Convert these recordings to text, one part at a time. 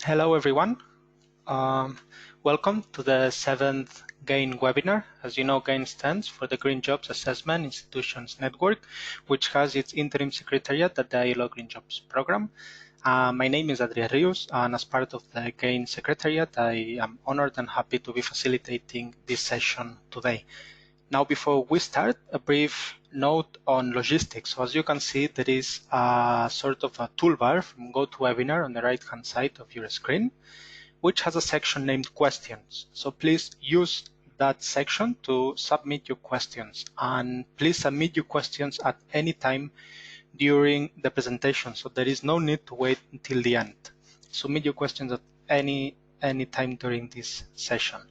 Hello everyone. Um, Welcome to the 7th GAIN webinar. As you know, GAIN stands for the Green Jobs Assessment Institutions Network, which has its interim secretariat at the ILO Green Jobs Program. My name is Adrián Rios, and as part of the GAIN secretariat, I am honored and happy to be facilitating this session today. Now, before we start, a brief note on logistics. So as you can see, there is a sort of a toolbar from GoToWebinar on the right-hand side of your screen, which has a section named questions. So please use that section to submit your questions, and please submit your questions at any time during the presentation. So there is no need to wait until the end. Submit your questions at any time during this session.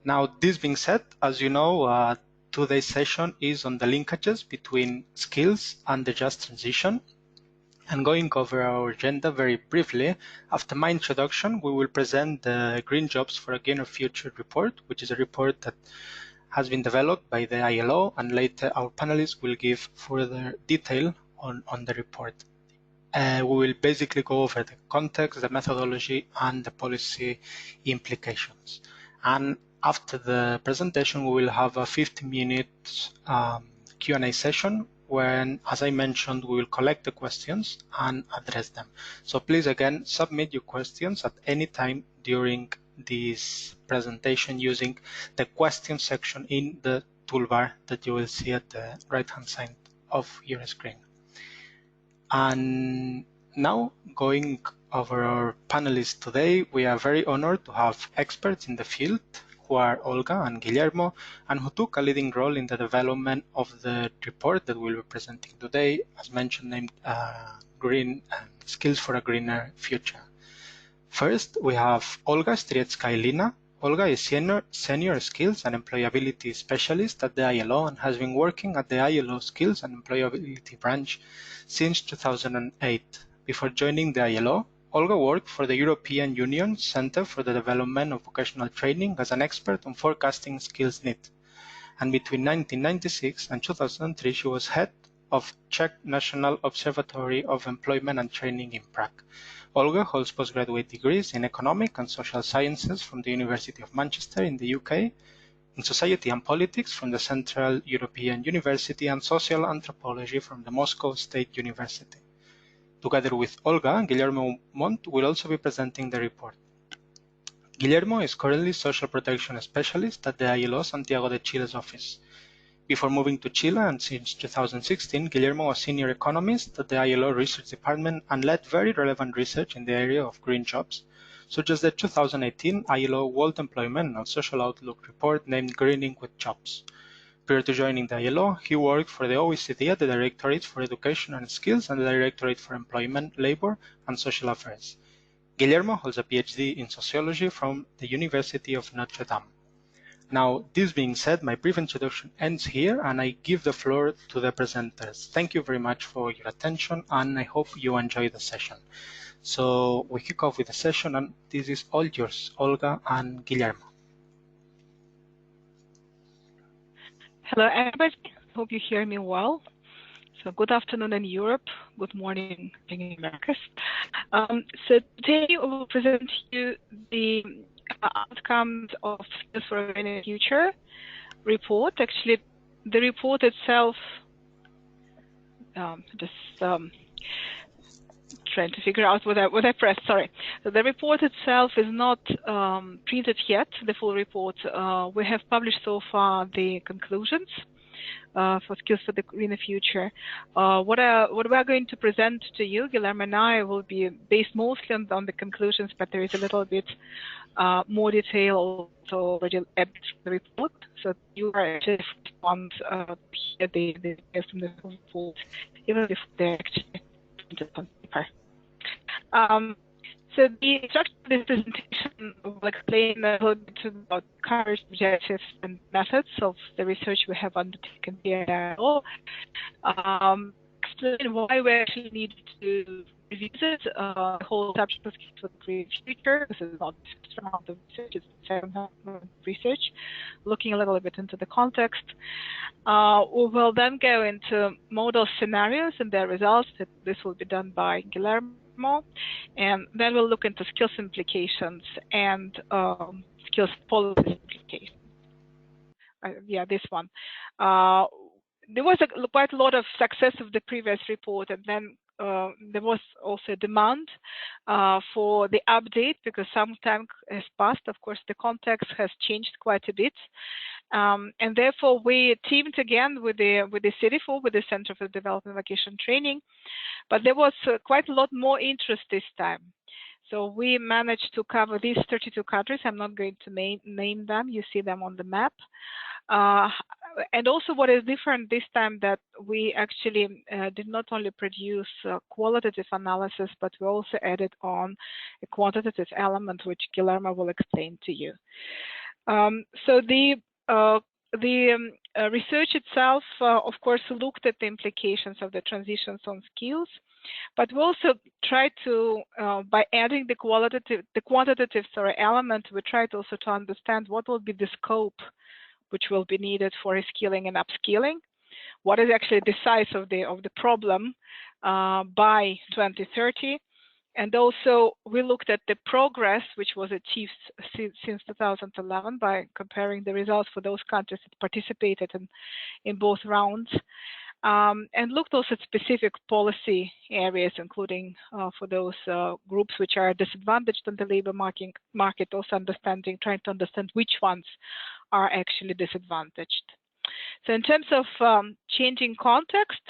Now, this being said, as you know, today's session is on the linkages between skills and the just transition. And going over our agenda very briefly, after my introduction, we will present the Green Jobs for a Greener Future report, which is a report that has been developed by the ILO, and later our panelists will give further detail on the report. We will basically go over the context, the methodology, and the policy implications. And after the presentation, we will have a 15-minute Q&A session when, as I mentioned, we will collect the questions and address them. So please, again, submit your questions at any time during this presentation using the question section in the toolbar that you will see at the right-hand side of your screen. And now, going over our panelists today, we are very honored to have experts in the field who are Olga and Guillermo, and who took a leading role in the development of the report that we'll be presenting today, as mentioned, named Green Skills for a Greener Future. First, we have Olga Striecka-Lina. Olga is Senior Skills and Employability Specialist at the ILO and has been working at the ILO Skills and Employability branch since 2008. Before joining the ILO, Olga worked for the European Union Center for the Development of Vocational Training as an expert on forecasting skills needs. And between 1996 and 2003, she was head of Czech National Observatory of Employment and Training in Prague. Olga holds postgraduate degrees in Economic and Social Sciences from the University of Manchester in the UK, in Society and Politics from the Central European University, and Social Anthropology from the Moscow State University. Together with Olga, Guillermo Montt will also be presenting the report. Guillermo is currently Social Protection Specialist at the ILO Santiago de Chile's office. Before moving to Chile, and since 2016, Guillermo was Senior Economist at the ILO Research Department and led very relevant research in the area of green jobs, such as the 2018 ILO World Employment and Social Outlook report named Greening with Jobs. Prior to joining the ILO, he worked for the OECD at the Directorate for Education and Skills and the Directorate for Employment, Labor, and Social Affairs. Guillermo holds a PhD in Sociology from the University of Notre Dame. Now, this being said, my brief introduction ends here, and I give the floor to the presenters. Thank you very much for your attention, and I hope you enjoy the session. So we kick off with the session, and this is all yours, Olga and Guillermo. Hello, everybody. Hope you hear me well. So good afternoon in Europe, good morning in America. So today we will present to you the outcomes of Skills for a Greener Future report. Actually, the report itself, trying to figure out what I pressed, sorry. So the report itself is not printed yet, the full report. We have published so far the conclusions for Skills for the Greener Future. What we are going to present to you, Guillermo and I, will be based mostly on the conclusions, but there is a little bit more detail also already added to the report. So you are actually the ones here the from the report, even if they're actually printed on paper. So the structure of this presentation will explain a little bit about current objectives and methods of the research we have undertaken here at ILO. Explain why we actually need to revisit the whole subject of Skills for the Greener Future. This is not the first round of research, it's the second round of research, looking a little bit into the context. We will then go into model scenarios and their results. This will be done by Guillermo. more, and then we'll look into skills implications and skills policy implications. Yeah, this one. There was quite a lot of success of the previous report, and then there was also a demand for the update because some time has passed. Of course, the context has changed quite a bit, and therefore we teamed again with the CDFO, with the Center for Development Vocational Training, but there was quite a lot more interest this time. So we managed to cover these 32 countries. I'm not going to name them. You see them on the map. And also what is different this time that we actually did not only produce qualitative analysis, but we also added on a quantitative element, which Guillermo will explain to you. So the research itself, of course, looked at the implications of the transitions on skills, but we also tried to, by adding the quantitative element, we tried also to understand what will be the scope which will be needed for reskilling and upskilling. What is actually the size of the problem by 2030? And also we looked at the progress which was achieved since 2011 by comparing the results for those countries that participated in both rounds, and looked also at specific policy areas, including for those groups which are disadvantaged in the labor market, also trying to understand which ones are actually disadvantaged. So in terms of changing context,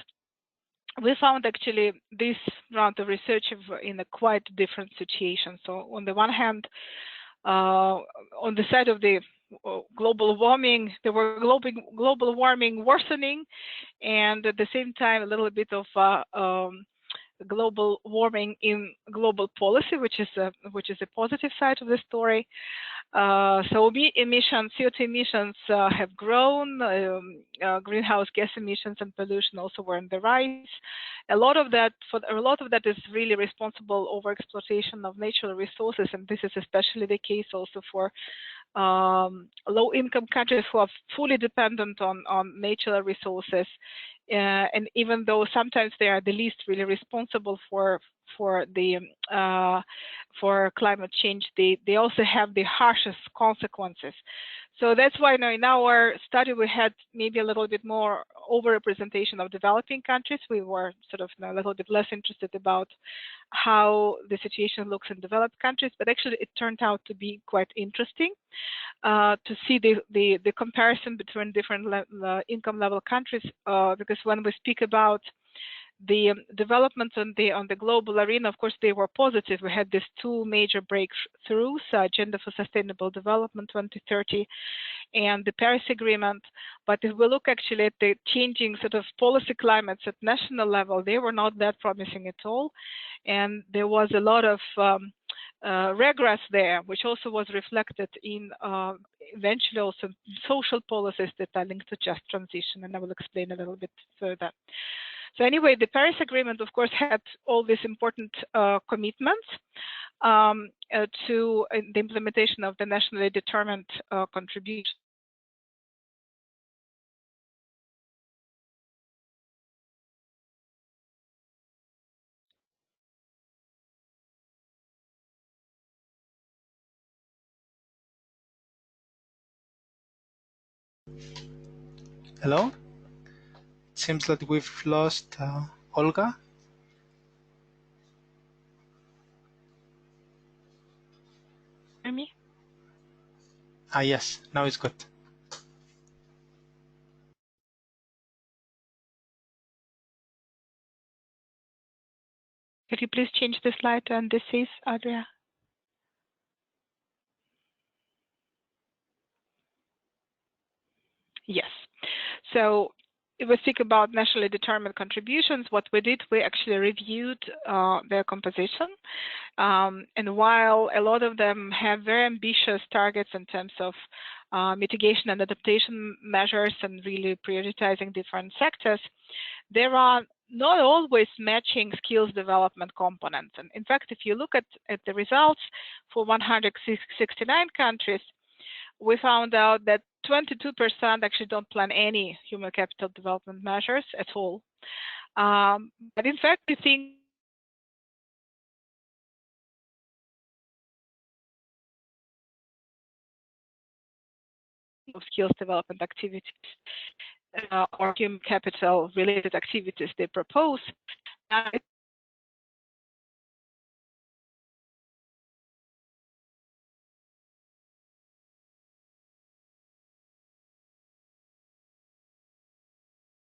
we found actually this round of research in a quite different situation. So on the one hand, on the side of the global warming, there were global warming worsening, and at the same time a little bit of global warming in global policy, which is a positive side of the story. So CO2 emissions have grown, greenhouse gas emissions and pollution also were on the rise. A lot of that is really responsible overexploitation of natural resources, and this is especially the case also for low-income countries who are fully dependent on natural resources, and even though sometimes they are the least really responsible for climate change, they also have the harshest consequences. So that's why now in our study we had maybe a little bit more overrepresentation of developing countries. We were sort of a little bit less interested about how the situation looks in developed countries, but actually it turned out to be quite interesting to see the comparison between different income level countries, because when we speak about the developments on the global arena, of course, they were positive. We had these two major breakthroughs, Agenda for Sustainable Development 2030 and the Paris Agreement. But if we look actually at the changing sort of policy climates at national level, they were not that promising at all. And there was a lot of regress there, which also was reflected in eventually also social policies that are linked to just transition. And I will explain a little bit further. So anyway, the Paris Agreement, of course, had all these important commitments to the implementation of the nationally determined contribution. Hello? Seems that we've lost Olga. Hear me? Yes, now it's good. Could you please change the slide to indices, Adria? Yes. So if we speak about nationally determined contributions, what we did, we actually reviewed their composition. And while a lot of them have very ambitious targets in terms of mitigation and adaptation measures and really prioritizing different sectors, there are not always matching skills development components. And in fact, if you look at the results for 169 countries, we found out that 22% actually don't plan any human capital development measures at all. But in fact, we think of skills development activities or human capital related activities they propose.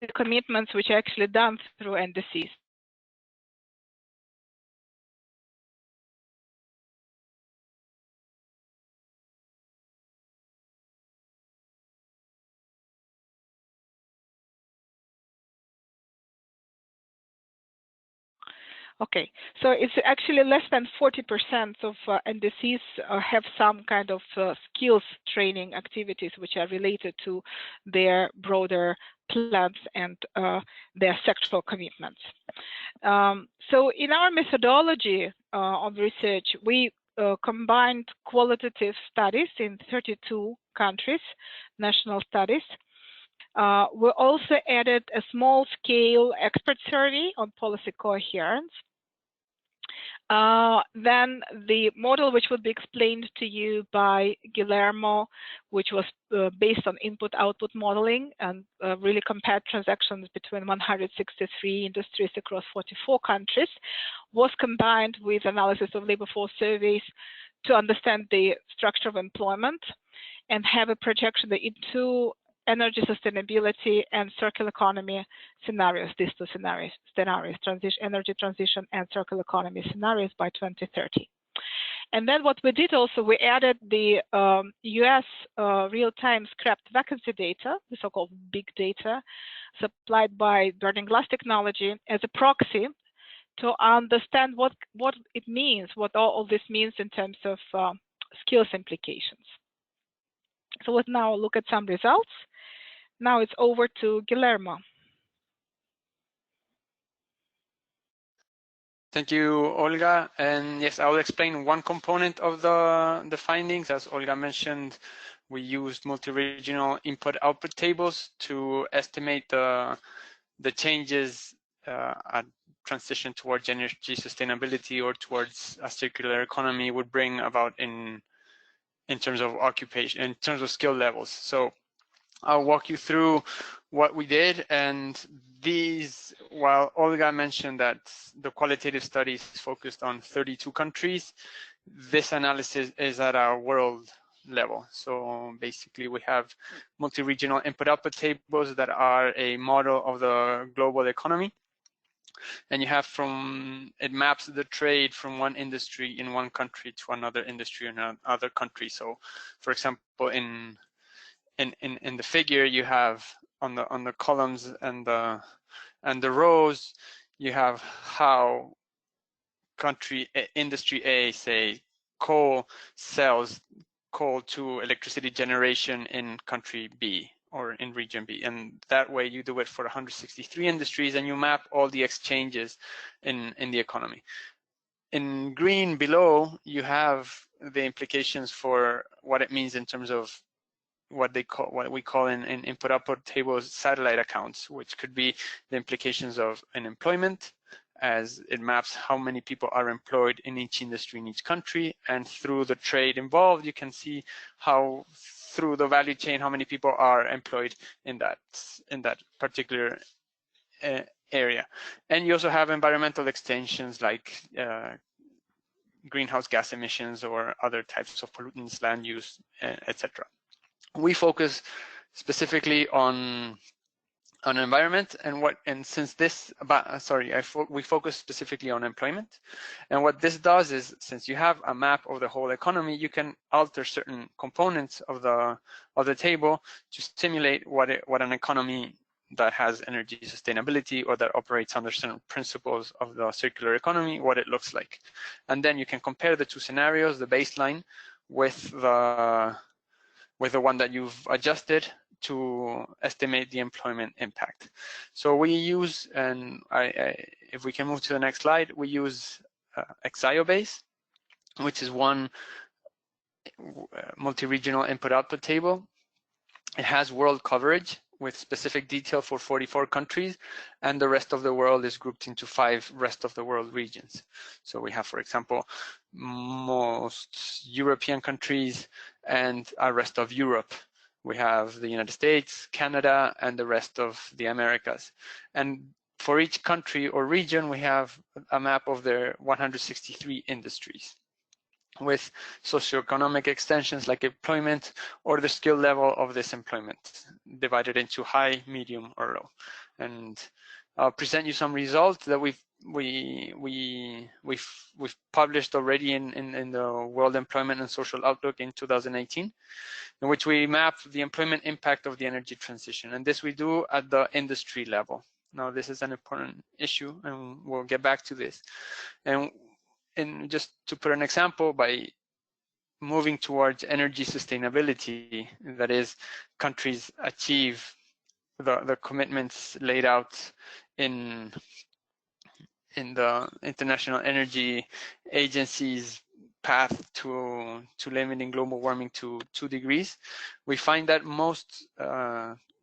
The commitments which are actually done through NDCs. Okay, so it's actually less than 40% of NDCs have some kind of skills training activities which are related to their broader plans and their sectoral commitments. So in our methodology of research, we combined qualitative studies in 32 countries, national studies. We also added a small-scale expert survey on policy coherence. Then the model which would be explained to you by Guillermo, which was based on input-output modeling and really compared transactions between 163 industries across 44 countries, was combined with analysis of labor force surveys to understand the structure of employment and have a projection into energy sustainability and circular economy scenarios, these two scenarios, energy transition and circular economy scenarios by 2030. And then what we did also, we added the US real-time scrapped vacancy data, the so-called big data, supplied by burning glass technology as a proxy to understand what it means, what all this means in terms of skills implications. So let's now look at some results. Now it's over to Guillermo. Thank you, Olga. And yes, I will explain one component of the findings. As Olga mentioned, we used multi-regional input-output tables to estimate the changes at transition towards energy sustainability or towards a circular economy would bring about in terms of occupation, in terms of skill levels. So I'll walk you through what we did, and these, while Olga mentioned that the qualitative studies focused on 32 countries, this analysis is at a world level. So basically we have multi-regional input-output tables that are a model of the global economy. And you have it maps the trade from one industry in one country to another industry in another country. So for example, in the figure you have on the columns and the rows, you have how industry A, say coal, sells coal to electricity generation in country B or in region B, and that way you do it for 163 industries and you map all the exchanges in the economy. In green below, you have the implications for what it means in terms of what we call in input-output tables satellite accounts, which could be the implications of unemployment, as it maps how many people are employed in each industry in each country, and through the trade involved, you can see how through the value chain how many people are employed in that particular area. And you also have environmental extensions like greenhouse gas emissions or other types of pollutants, land use, etc. We focus specifically on environment and since this, we focus specifically on employment. And what this does is, since you have a map of the whole economy, you can alter certain components of the table to simulate what an economy that has energy sustainability or that operates under certain principles of the circular economy, what it looks like. And then you can compare the two scenarios, the baseline with the one that you've adjusted to estimate the employment impact. So we use, and if we can move to the next slide, we use Exiobase, which is one multi-regional input-output table. It has world coverage with specific detail for 44 countries, and the rest of the world is grouped into 5 rest of the world regions. So we have, for example, most European countries and a rest of Europe We have the United States, Canada, and the rest of the Americas. And for each country or region, we have a map of their 163 industries with socioeconomic extensions like employment or the skill level of this employment, divided into high, medium, or low. And I'll present you some results that we've published already in the World Employment and Social Outlook in 2018, in which we map the employment impact of the energy transition. And this we do at the industry level. Now, this is an important issue, and we'll get back to this. And just to put an example, by moving towards energy sustainability, that is, countries achieve the commitments laid out in the International Energy Agency's path to limiting global warming to 2 degrees, we find that most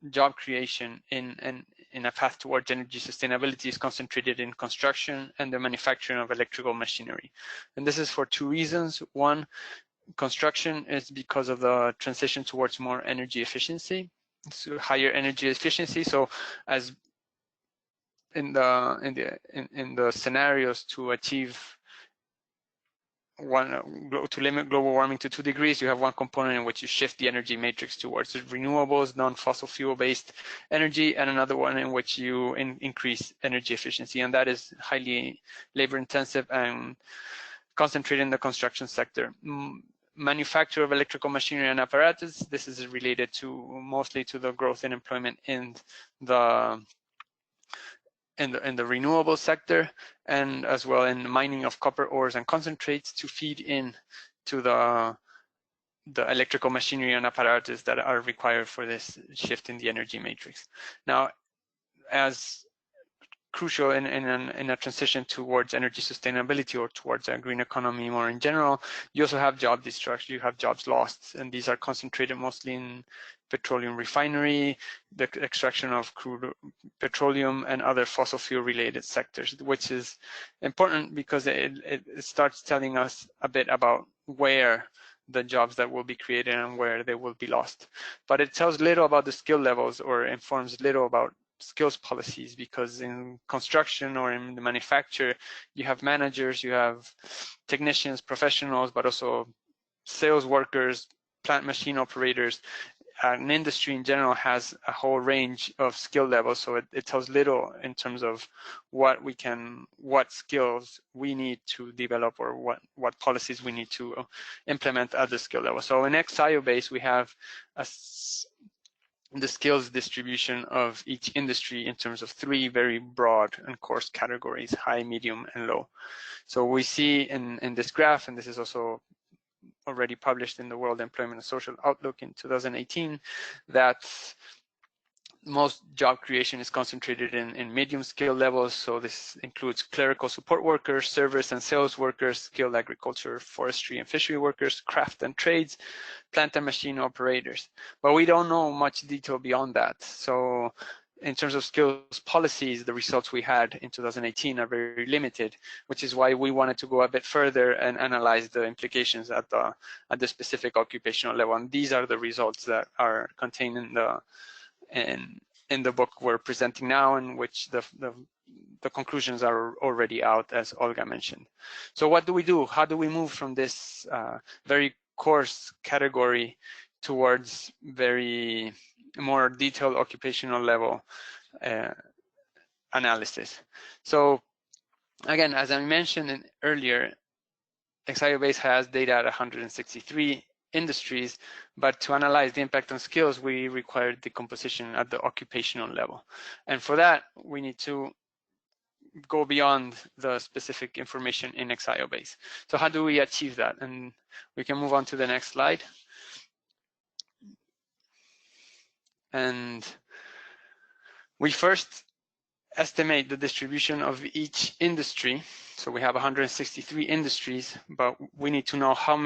job creation in a path towards energy sustainability is concentrated in construction and the manufacturing of electrical machinery. And this is for 2 reasons. One, construction is because of the transition towards more energy efficiency, so higher energy efficiency. So as in the scenarios to achieve to limit global warming to 2 degrees, you have one component in which you shift the energy matrix towards renewables, non-fossil fuel-based energy, and another one in which you increase energy efficiency, and that is highly labor-intensive and concentrated in the construction sector. Manufacture of electrical machinery and apparatus, this is related mostly to the growth in employment in the renewable sector, and as well in mining of copper ores and concentrates to feed in to the electrical machinery and apparatus that are required for this shift in the energy matrix. Now, as crucial in a transition towards energy sustainability or towards a green economy more in general, you also have job destruction, you have jobs lost, and these are concentrated mostly in petroleum refinery, the extraction of crude petroleum, and other fossil fuel related sectors, which is important because it starts telling us a bit about where the jobs that will be created and where they will be lost. But it tells little about the skill levels or informs little about skills policies, because in construction or in the manufacture, you have managers, you have technicians, professionals, but also sales workers, plant machine operators. An industry in general has a whole range of skill levels, so it tells little in terms of what skills we need to develop or what policies we need to implement at the skill level. So in XIOBase, we have the skills distribution of each industry in terms of 3 very broad and coarse categories: high, medium, and low. So we see in this graph, and this is also already published in the World Employment and Social Outlook in 2018, that most job creation is concentrated in medium skill levels. So this includes clerical support workers, service and sales workers, skilled agriculture, forestry and fishery workers, craft and trades, plant and machine operators. But we don't know much detail beyond that. So in terms of skills policies, the results we had in 2018 are very limited, which is why we wanted to go a bit further and analyze the implications at the specific occupational level. And these are the results that are contained in the book we're presenting now, in which the conclusions are already out, as Olga mentioned. So what do we do? How do we move from this very coarse category towards very more detailed occupational level analysis? So again, as I mentioned earlier, XIOBase has data at 163 industries, but to analyze the impact on skills, we required decomposition at the occupational level. And for that, we need to go beyond the specific information in XIOBase. So how do we achieve that? And we can move on to the next slide. And we first estimate the distribution of each industry. So we have 163 industries, but we need to know how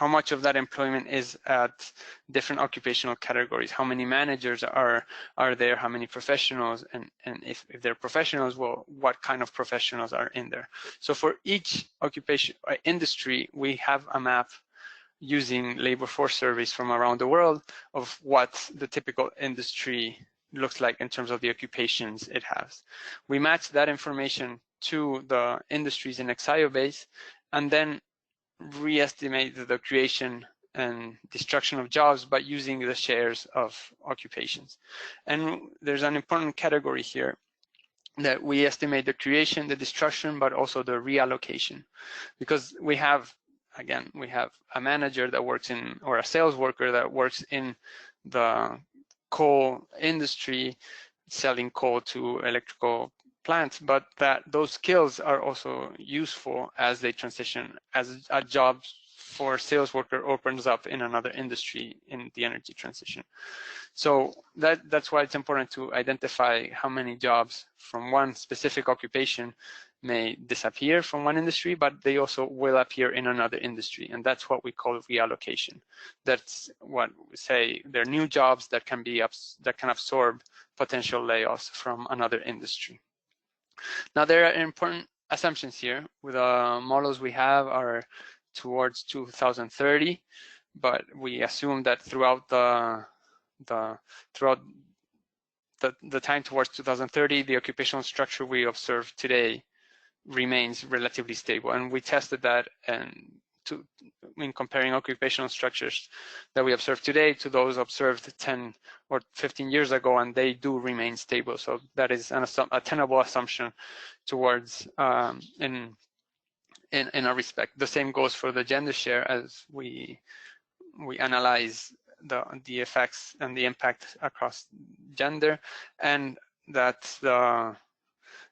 much of that employment is at different occupational categories, how many managers are there, how many professionals, and if they're professionals, well, what kind of professionals are in there. So for each occupation industry, we have a map using labor force surveys from around the world of what the typical industry looks like in terms of the occupations it has. We match that information to the industries in Exiobase and then re-estimate the creation and destruction of jobs by using the shares of occupations. And there's an important category here that we estimate the creation, the destruction, but also the reallocation, because we have, again, we have a manager that works in, or a sales worker that works in the coal industry, selling coal to electrical plants, but that those skills are also useful as they transition, as a job for sales worker opens up in another industry in the energy transition. So that's why it's important to identify how many jobs from one specific occupation may disappear from one industry, but they also will appear in another industry, and that's what we call reallocation. That's what we say, they're new jobs that can absorb potential layoffs from another industry. Now, there are important assumptions here. With the models we have are towards 2030, but we assume that throughout the time towards 2030, the occupational structure we observe today remains relatively stable. And we tested that in comparing occupational structures that we observe today to those observed 10 or 15 years ago, and they do remain stable. So that is a tenable assumption towards in a respect. The same goes for the gender share as we analyze the effects and the impact across gender, and that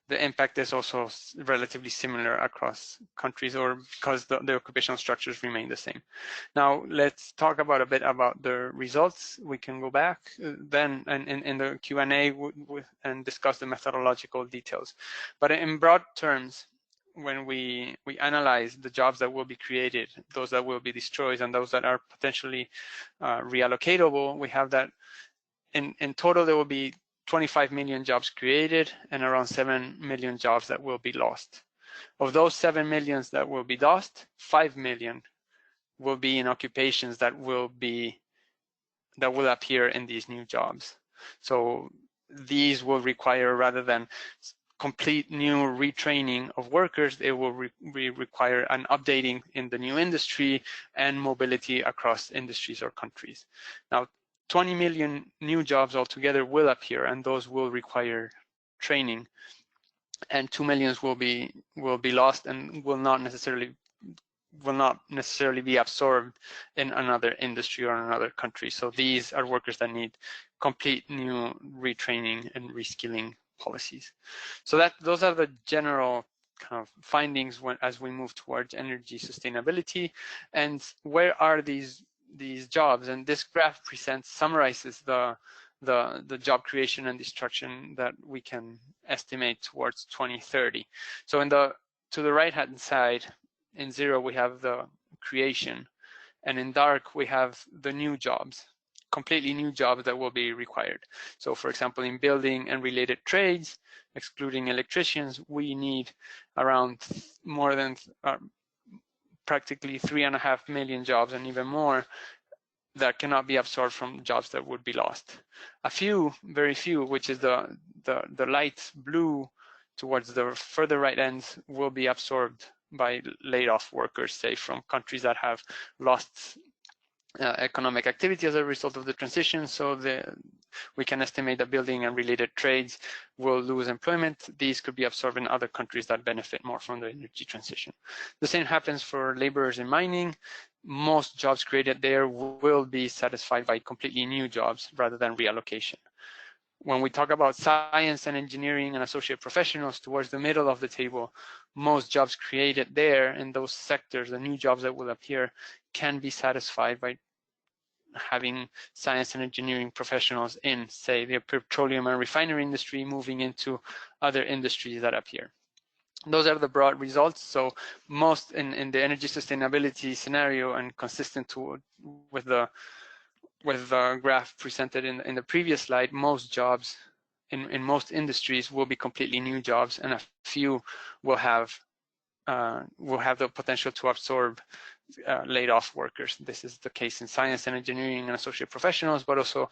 the impact is also relatively similar across countries, or because the occupational structures remain the same. Now, let's talk a bit about the results. We can go back then and in the Q&A and discuss the methodological details. But in broad terms, when we analyze the jobs that will be created, those that will be destroyed, and those that are potentially reallocatable, we have that in total there will be 25 million jobs created and around 7 million jobs that will be lost. Of those 7 million that will be lost, 5 million will be in occupations that will appear in these new jobs. So these will require, rather than complete new retraining of workers, it will require an updating in the new industry and mobility across industries or countries. Now, 20 million new jobs altogether will appear, and those will require training, and 2 million will be lost and will not necessarily be absorbed in another industry or another country. So these are workers that need complete new retraining and reskilling policies. So those are the general kind of findings as we move towards energy sustainability. And where are these jobs? And this graph summarizes the job creation and destruction that we can estimate towards 2030. So to the right hand side, in zero we have the creation, and in dark we have the new jobs, completely new jobs that will be required. So for example, in building and related trades, excluding electricians, we need around more than practically 3.5 million jobs, and even more, that cannot be absorbed from jobs that would be lost. A few, very few, which is the light blue towards the further right ends, will be absorbed by laid off workers, say from countries that have lost economic activity as a result of the transition. So we can estimate that building and related trades will lose employment. These could be absorbed in other countries that benefit more from the energy transition. The same happens for laborers in mining. Most jobs created there will be satisfied by completely new jobs rather than reallocation. When we talk about science and engineering and associate professionals, towards the middle of the table, most jobs created there in those sectors, the new jobs that will appear, can be satisfied by having science and engineering professionals in, say, the petroleum and refinery industry, moving into other industries that appear. Those are the broad results. So most in the energy sustainability scenario, and consistent with the graph presented in the previous slide, most jobs in most industries will be completely new jobs, and a few will have the potential to absorb laid off workers. This is the case in science and engineering and associate professionals, but also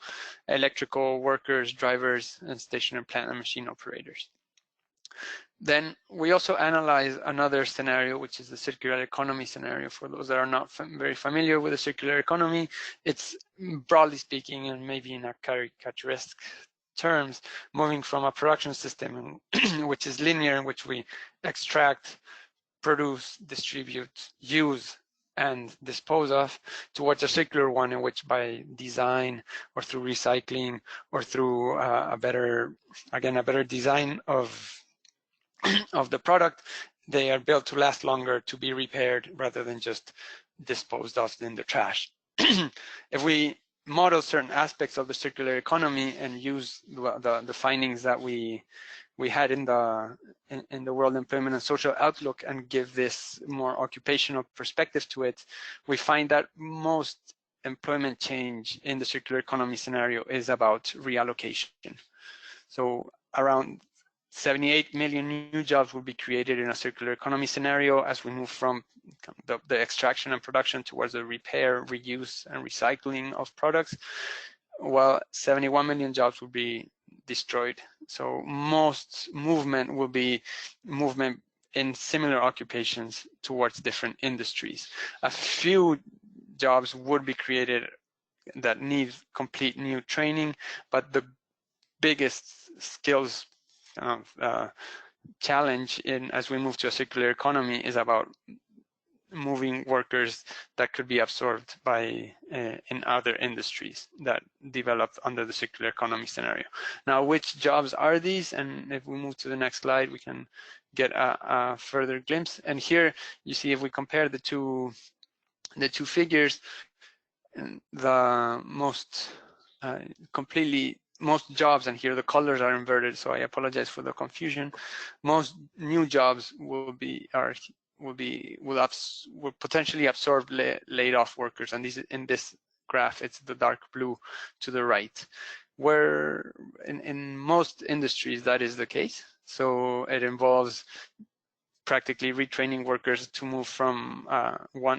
electrical workers, drivers, and stationary plant and machine operators. Then we also analyze another scenario, which is the circular economy scenario. For those that are not very familiar with the circular economy, it's, broadly speaking, and maybe in a caricaturesque terms, moving from a production system which is linear, in which we extract, produce, distribute, use, and dispose of, towards a circular one in which, by design or through recycling or through a better design of the product, they are built to last longer, to be repaired, rather than just disposed of in the trash. If we model certain aspects of the circular economy and use the findings that we had in the World Employment and Social Outlook and give this more occupational perspective to it, we find that most employment change in the circular economy scenario is about reallocation. So around 78 million new jobs will be created in a circular economy scenario as we move from the extraction and production towards the repair, reuse, and recycling of products, while 71 million jobs will be destroyed. So most movement will be movement in similar occupations towards different industries. A few jobs would be created that need complete new training, but the biggest skills challenge as we move to a circular economy is about moving workers that could be absorbed by in other industries that developed under the circular economy scenario. Now, which jobs are these? And if we move to the next slide, we can get a further glimpse. And here you see, if we compare the two figures, the most most jobs, and here the colors are inverted, so I apologize for the confusion. Most new jobs will potentially absorb laid off workers, and in this graph it's the dark blue to the right, where in most industries that is the case. So it involves practically retraining workers to move from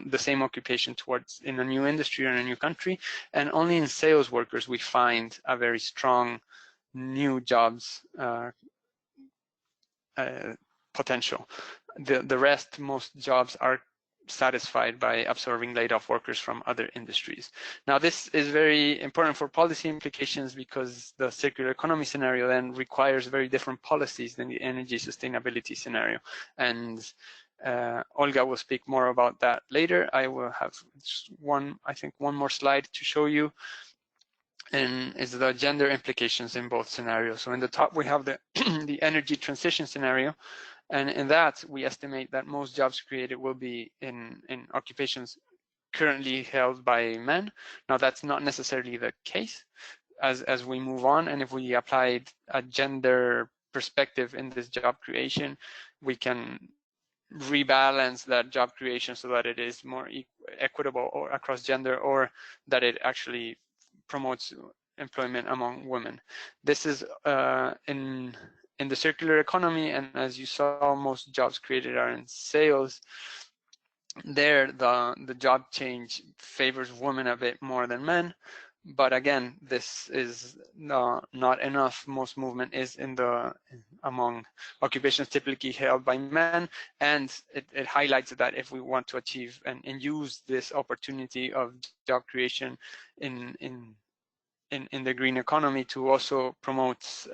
the same occupation towards in a new industry or in a new country. And only in sales workers we find a very strong new jobs potential. The rest, most jobs are satisfied by absorbing laid off workers from other industries. Now, this is very important for policy implications because the circular economy scenario then requires very different policies than the energy sustainability scenario. And Olga will speak more about that later. I will have one more slide to show you, and is the gender implications in both scenarios. So in the top, we have the energy transition scenario. And in that, we estimate that most jobs created will be in occupations currently held by men. Now, that's not necessarily the case as we move on. And if we applied a gender perspective in this job creation, we can rebalance that job creation so that it is more equitable or across gender, or that it actually promotes employment among women. This is in the circular economy, and as you saw, most jobs created are in sales. There, the job change favors women a bit more than men, but again, this is not enough. Most movement is among occupations typically held by men, and it highlights that if we want to achieve and use this opportunity of job creation in the green economy to also promote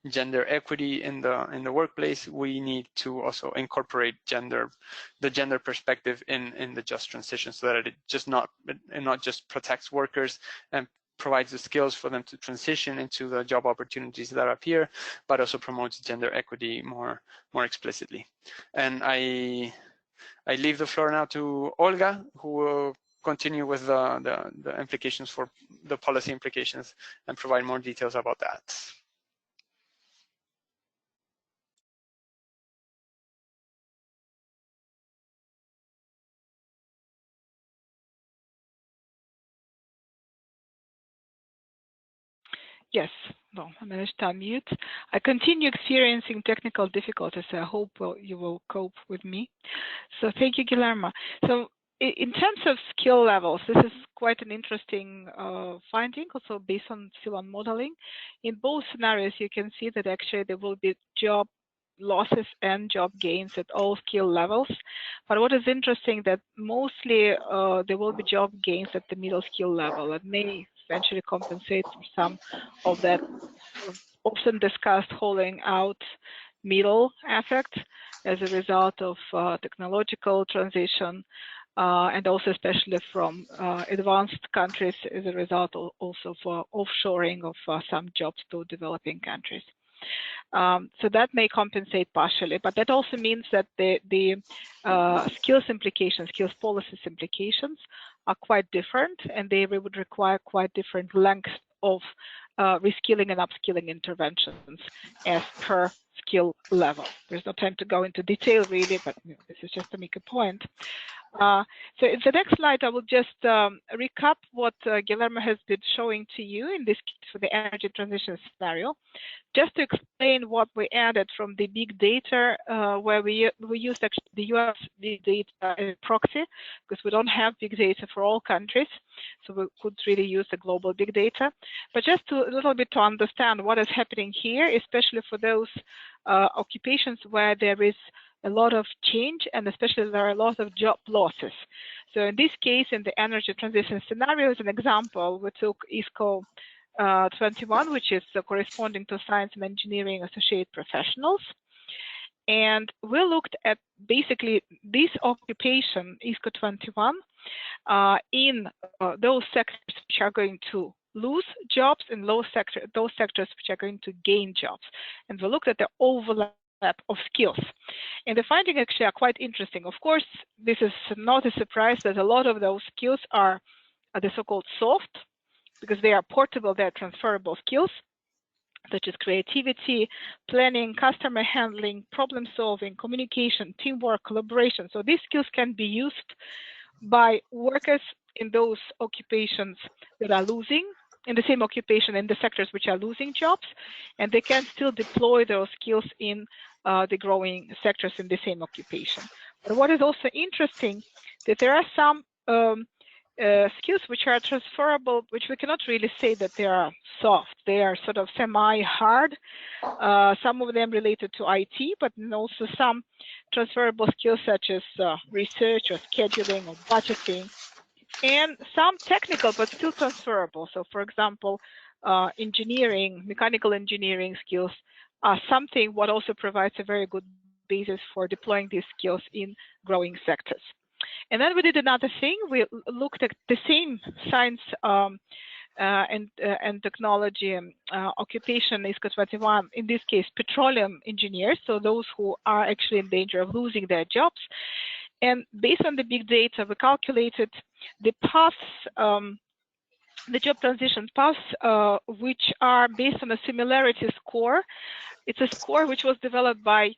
gender equity in the workplace, we need to also incorporate the gender perspective in the just transition, so that it not just protects workers and provides the skills for them to transition into the job opportunities that appear, but also promotes gender equity more explicitly. And I leave the floor now to Olga, who will continue with the implications for the policy implications and provide more details about that. Yes, no, I managed to unmute. I continue experiencing technical difficulties. I hope you will cope with me. So thank you, Guillermo. So in terms of skill levels, this is quite an interesting finding, also based still on modeling. In both scenarios, you can see that actually there will be job losses and job gains at all skill levels. But what is interesting that mostly there will be job gains at the middle skill level that may eventually compensate for some of that often discussed hollowing out middle effect as a result of technological transition, and also especially from advanced countries as a result also for offshoring of some jobs to developing countries. So that may compensate partially, but that also means that the skills implications, skills policies implications are quite different, and they would require quite different lengths of reskilling and upskilling interventions as per skill level. There's no time to go into detail really, but this is just to make a point. So in the next slide, I will just recap what Guillermo has been showing to you in this case for the energy transition scenario, just to explain what we added from the big data, where we used actually the US big data as a proxy, because we don't have big data for all countries, so we could really use the global big data. But just a little bit to understand what is happening here, especially for those occupations where there is a lot of change, and especially there are a lot of job losses. So in this case, in the energy transition scenario, as an example, we took ISCO 21, which is corresponding to science and engineering associate professionals. And we looked at basically this occupation, ISCO 21, in those sectors which are going to lose jobs and those sectors which are going to gain jobs. And we looked at the overlap of skills. And the findings actually are quite interesting. Of course, this is not a surprise that a lot of those skills are the so-called soft, because they are portable, they're transferable skills, such as creativity, planning, customer handling, problem solving, communication, teamwork, collaboration. So these skills can be used by workers in those occupations that are losing, in the same occupation in the sectors which are losing jobs, and they can still deploy those skills in the growing sectors in the same occupation. But what is also interesting, that there are some skills which are transferable, which we cannot really say that they are soft. They are sort of semi-hard, some of them related to IT, but also some transferable skills such as research or scheduling or budgeting, and some technical but still transferable. So for example, engineering, mechanical engineering skills are something what also provides a very good basis for deploying these skills in growing sectors. And then we did another thing. We looked at the same science and technology occupation, ISCO 21, in this case, petroleum engineers, so those who are actually in danger of losing their jobs. And based on the big data, we calculated the paths, the job transition paths, which are based on a similarity score. It's a score which was developed by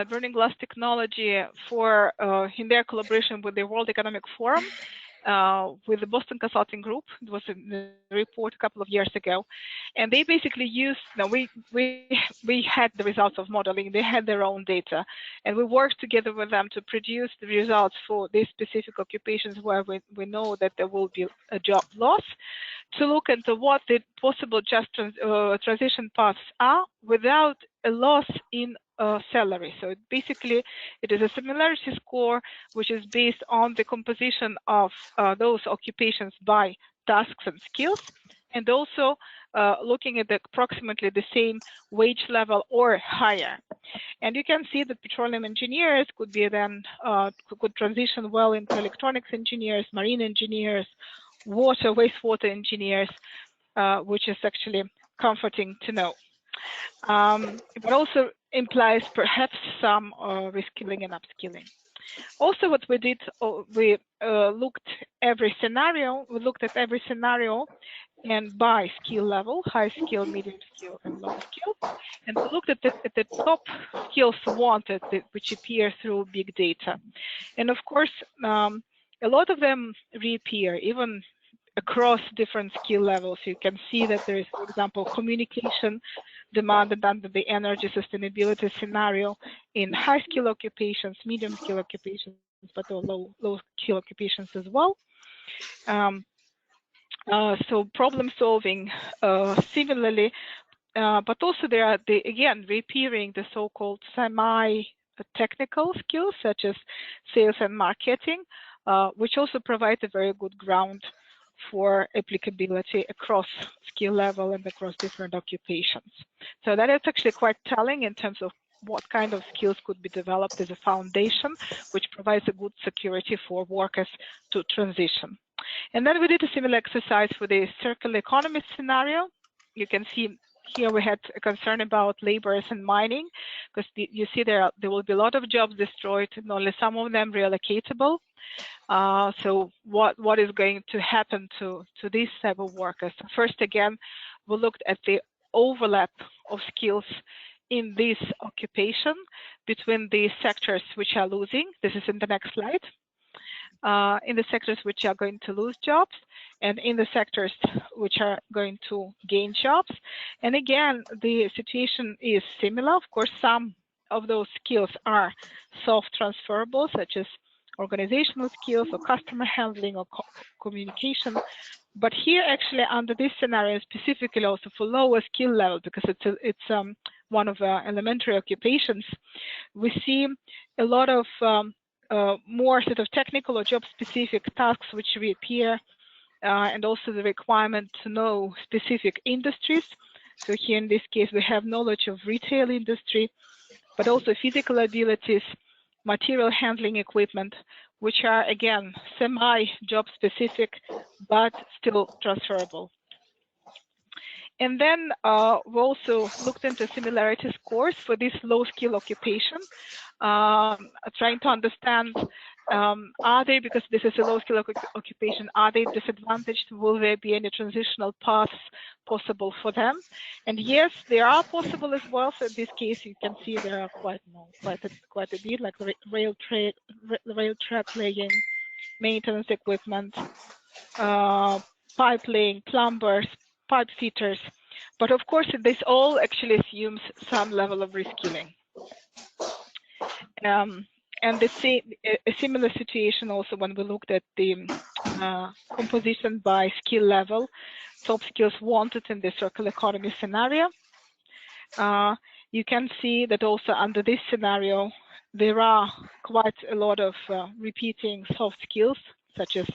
Burning Glass Technology for in their collaboration with the World Economic Forum, with the Boston Consulting Group. It was in the report a couple of years ago, and they basically used. Now we had the results of modeling. They had their own data, and we worked together with them to produce the results for these specific occupations where we know that there will be a job loss, to look into what the possible just transition paths are without a loss in salary. So basically, it is a similarity score which is based on the composition of those occupations by tasks and skills, and also looking at approximately the same wage level or higher. And you can see that petroleum engineers could be then could transition well into electronics engineers, marine engineers, water, wastewater engineers, which is actually comforting to know. But also implies perhaps some reskilling and upskilling. Also, what we did, we looked every scenario. We looked at every scenario and by skill level, high skill, medium skill, and low skill. And we looked at the top skills wanted, which appear through big data. And of course, a lot of them reappear, even across different skill levels. You can see that there is, for example, communication demanded under the energy sustainability scenario in high skill occupations, medium skill occupations, but low skill occupations as well. So problem solving similarly, but also there are again reappearing the so-called semi-technical skills such as sales and marketing, which also provide a very good ground for applicability across skill level and across different occupations. So that is actually quite telling in terms of what kind of skills could be developed as a foundation, which provides a good security for workers to transition. And then we did a similar exercise for the circular economy scenario. You can see here we had a concern about laborers and mining, because you see there will be a lot of jobs destroyed and only some of them relocatable. So what is going to happen to these type of workers? First, again, we looked at the overlap of skills in this occupation between the sectors which are losing. This is in the next slide. In the sectors which are going to lose jobs and in the sectors which are going to gain jobs. And again, the situation is similar. Of course, some of those skills are self-transferable, such as organizational skills or customer handling or communication. But here, actually, under this scenario, specifically also for lower skill level, because it's one of elementary occupations, we see a lot of more sort of technical or job-specific tasks which reappear, and also the requirement to know specific industries. So here in this case, we have knowledge of retail industry, but also physical abilities, material handling equipment, which are, again, semi-job specific, but still transferable. And then we also looked into similarity scores for this low skill occupation, trying to understand, are they, because this is a low skill occupation, are they disadvantaged? Will there be any transitional paths possible for them? And yes, they are possible as well. So in this case, you can see there are quite a bit, like rail track laying, maintenance equipment, pipe laying, plumbers, pipe fitters. But of course, this all actually assumes some level of reskilling. And a similar situation also when we looked at the composition by skill level, top skills wanted in the circular economy scenario. You can see that also under this scenario, there are quite a lot of repeating soft skills, such as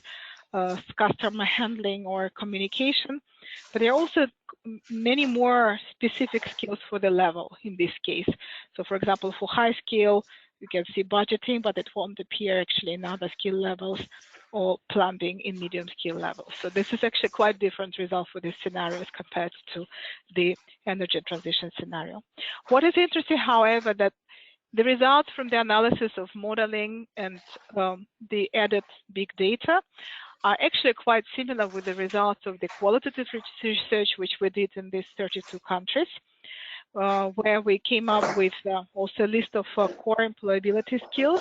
customer handling or communication, but there are also many more specific skills for the level in this case. So for example, for high skill, you can see budgeting, but it won't appear actually in other skill levels, or plumbing in medium skill levels. So this is actually quite different result for these scenarios compared to the energy transition scenario. What is interesting, however, that the results from the analysis of modeling and the added big data are actually quite similar with the results of the qualitative research which we did in these 32 countries, where we came up with also a list of core employability skills,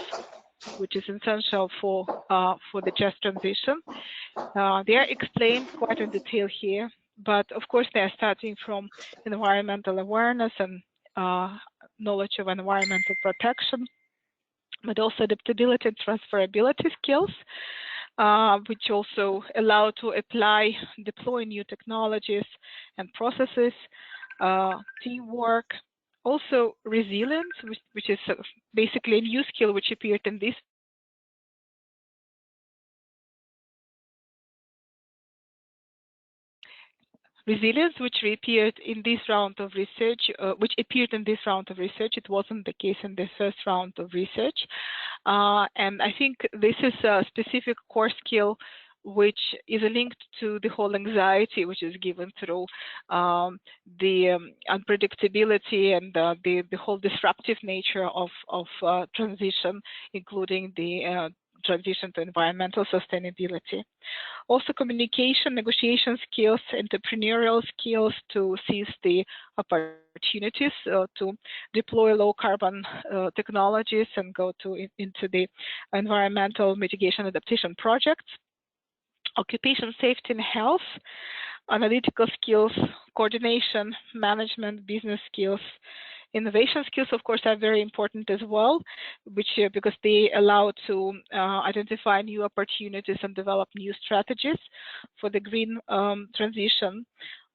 which is essential for the just transition. They are explained quite in detail here, but of course they are starting from environmental awareness and knowledge of environmental protection, but also adaptability and transferability skills, which also allow to apply, deploy new technologies and processes, teamwork, also resilience, which is basically a new skill which appeared in this resilience, which appeared in this round of research, It wasn't the case in the first round of research. And I think this is a specific core skill which is linked to the whole anxiety which is given through the unpredictability and the whole disruptive nature of transition, including the transition to environmental sustainability. Also communication, negotiation skills, entrepreneurial skills to seize the opportunities, to deploy low carbon technologies and go into the environmental mitigation adaptation projects. Occupation safety and health, analytical skills, coordination, management, business skills, Innovation skills, of course, are very important as well, because they allow to identify new opportunities and develop new strategies for the green transition.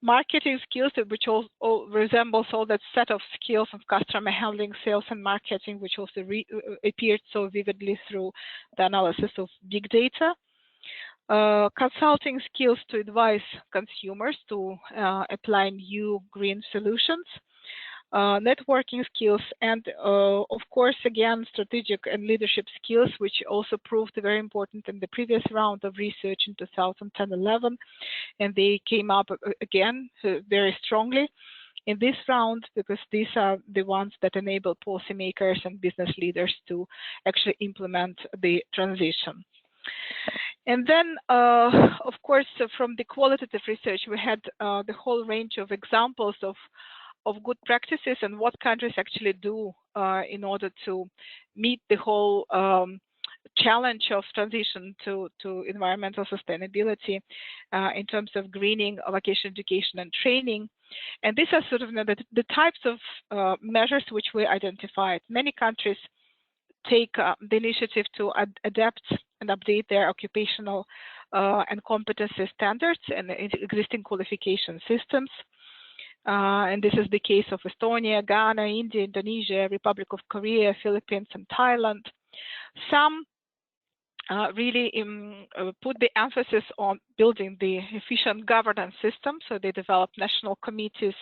Marketing skills, which all resembles all that set of skills of customer handling, sales, and marketing, which also appeared so vividly through the analysis of big data. Consulting skills to advise consumers to apply new green solutions. Networking skills, and of course, again, strategic and leadership skills, which also proved very important in the previous round of research in 2010-11, and they came up again very strongly in this round, because these are the ones that enable policymakers and business leaders to actually implement the transition. And then, of course, from the qualitative research, we had the whole range of examples of good practices and what countries actually do in order to meet the whole challenge of transition to environmental sustainability in terms of greening, vocational education, and training. And these are sort of the types of measures which we identified. Many countries take the initiative to adapt and update their occupational and competency standards and existing qualification systems. And this is the case of Estonia, Ghana, India, Indonesia, Republic of Korea, Philippines, and Thailand. Some really put the emphasis on building the efficient governance system. So they developed national committees,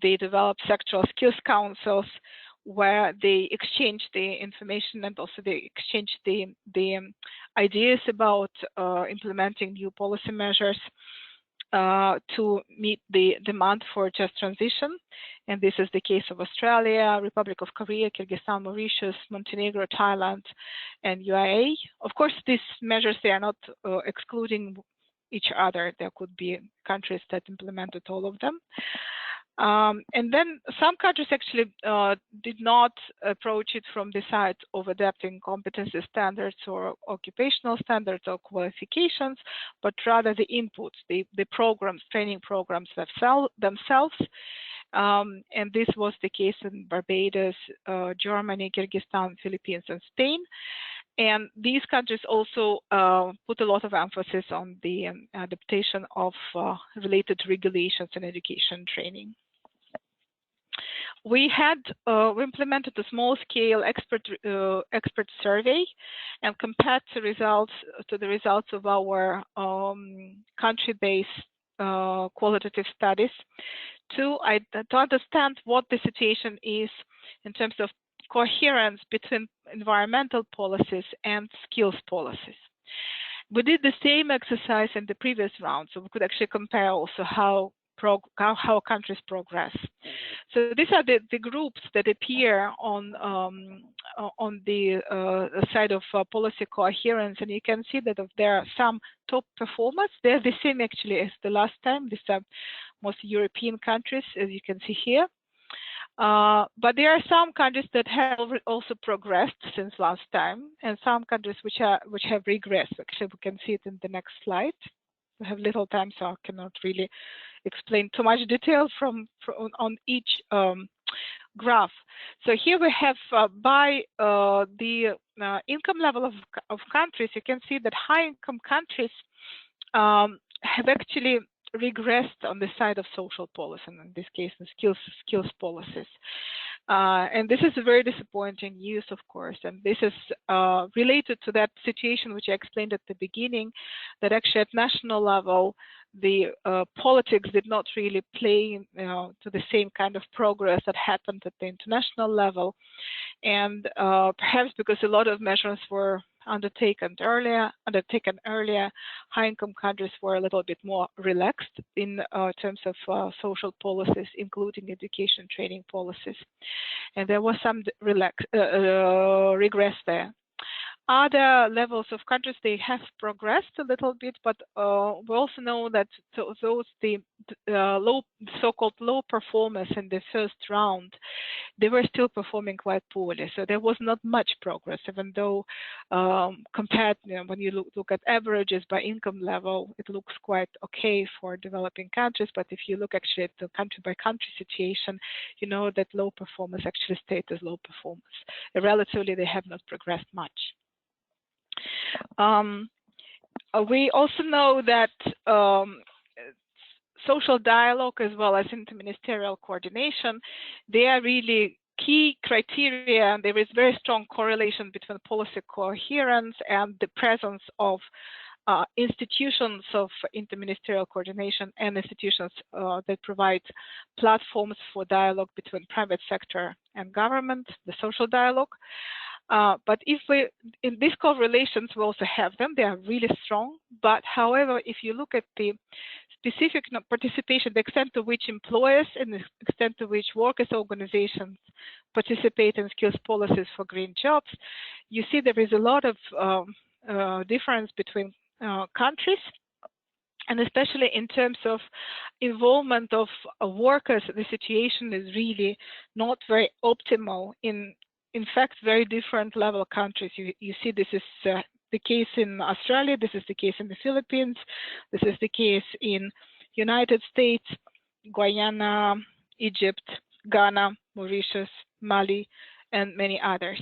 they developed sectoral skills councils, where they exchange the information and also they exchange the ideas about implementing new policy measures to meet the demand for just transition. And this is the case of Australia, Republic of Korea, Kyrgyzstan, Mauritius, Montenegro, Thailand, and UAE. Of course, these measures, they are not excluding each other. There could be countries that implemented all of them. And then some countries actually did not approach it from the side of adapting competency standards or occupational standards or qualifications, but rather the inputs, the programs, training programs themselves. And this was the case in Barbados, Germany, Kyrgyzstan, Philippines, and Spain. And these countries also put a lot of emphasis on the adaptation of related regulations and education training. We implemented a small-scale expert survey and compared the results of our country-based qualitative studies to understand what the situation is in terms of coherence between environmental policies and skills policies. We did the same exercise in the previous round, so we could actually compare also how countries progress. So these are the groups that appear on the side of policy coherence, and you can see that there are some top performers. They're the same actually as the last time. These are most European countries, as you can see here. But there are some countries that have also progressed since last time, and some countries which have regressed. Actually, we can see it in the next slide. We have little time, so I cannot really explain too much detail on each graph. So here we have by the income level of countries. You can see that high-income countries have actually regressed on the side of social policy, and in this case, the skills policies. And this is very disappointing news, of course, and this is related to that situation which I explained at the beginning, that actually at national level, the politics did not really play to the same kind of progress that happened at the international level. And perhaps because a lot of measures were undertaken earlier, high-income countries were a little bit more relaxed in terms of social policies, including education training policies. And there was some regress there. other levels of countries, they have progressed a little bit, but we also know that those so-called low performers in the first round, they were still performing quite poorly. So there was not much progress, even though compared, when you look at averages by income level, it looks quite okay for developing countries. But if you look actually at the country by country situation, you know that low performers actually stayed as low performers. Relatively, they have not progressed much. We also know that social dialogue as well as interministerial coordination, they are really key criteria. There is very strong correlation between policy coherence and the presence of institutions of interministerial coordination and institutions that provide platforms for dialogue between private sector and government, the social dialogue. But if we, in these correlations, we also have them, they are really strong. But however, if you look at the specific participation, the extent to which employers and the extent to which workers' organizations participate in skills policies for green jobs, you see there is a lot of difference between countries. And especially in terms of involvement of workers, the situation is really not very optimal in fact, very different level countries. You see this is the case in Australia, this is the case in the Philippines, this is the case in United States, Guyana, Egypt, Ghana, Mauritius, Mali, and many others.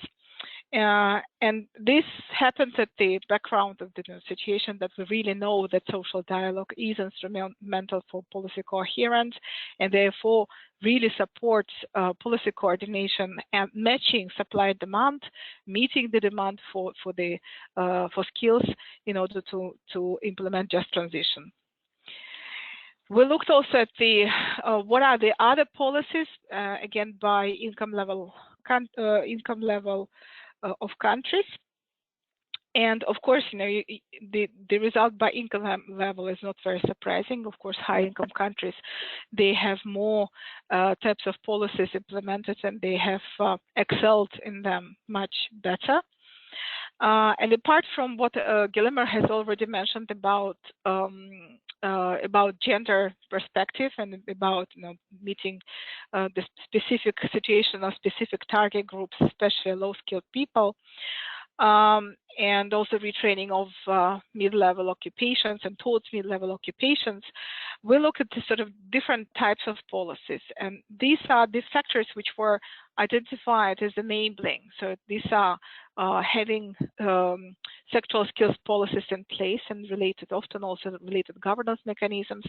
And this happens at the background of the situation that we really know that social dialogue is instrumental for policy coherence, and therefore really supports policy coordination and matching supply and demand, meeting the demand for skills in order to implement just transition. We looked also at the what are the other policies, again by income level of countries. And of course, the result by income level is not very surprising. Of course, high income countries, they have more types of policies implemented and they have excelled in them much better. And apart from what Guillermo has already mentioned about gender perspective and about meeting the specific situation of specific target groups, especially low-skilled people, and also retraining of mid-level occupations and towards mid-level occupations, we look at the sort of different types of policies. And these are the factors which were identified as enabling. So these are having sectoral skills policies in place and related, often also related governance mechanisms,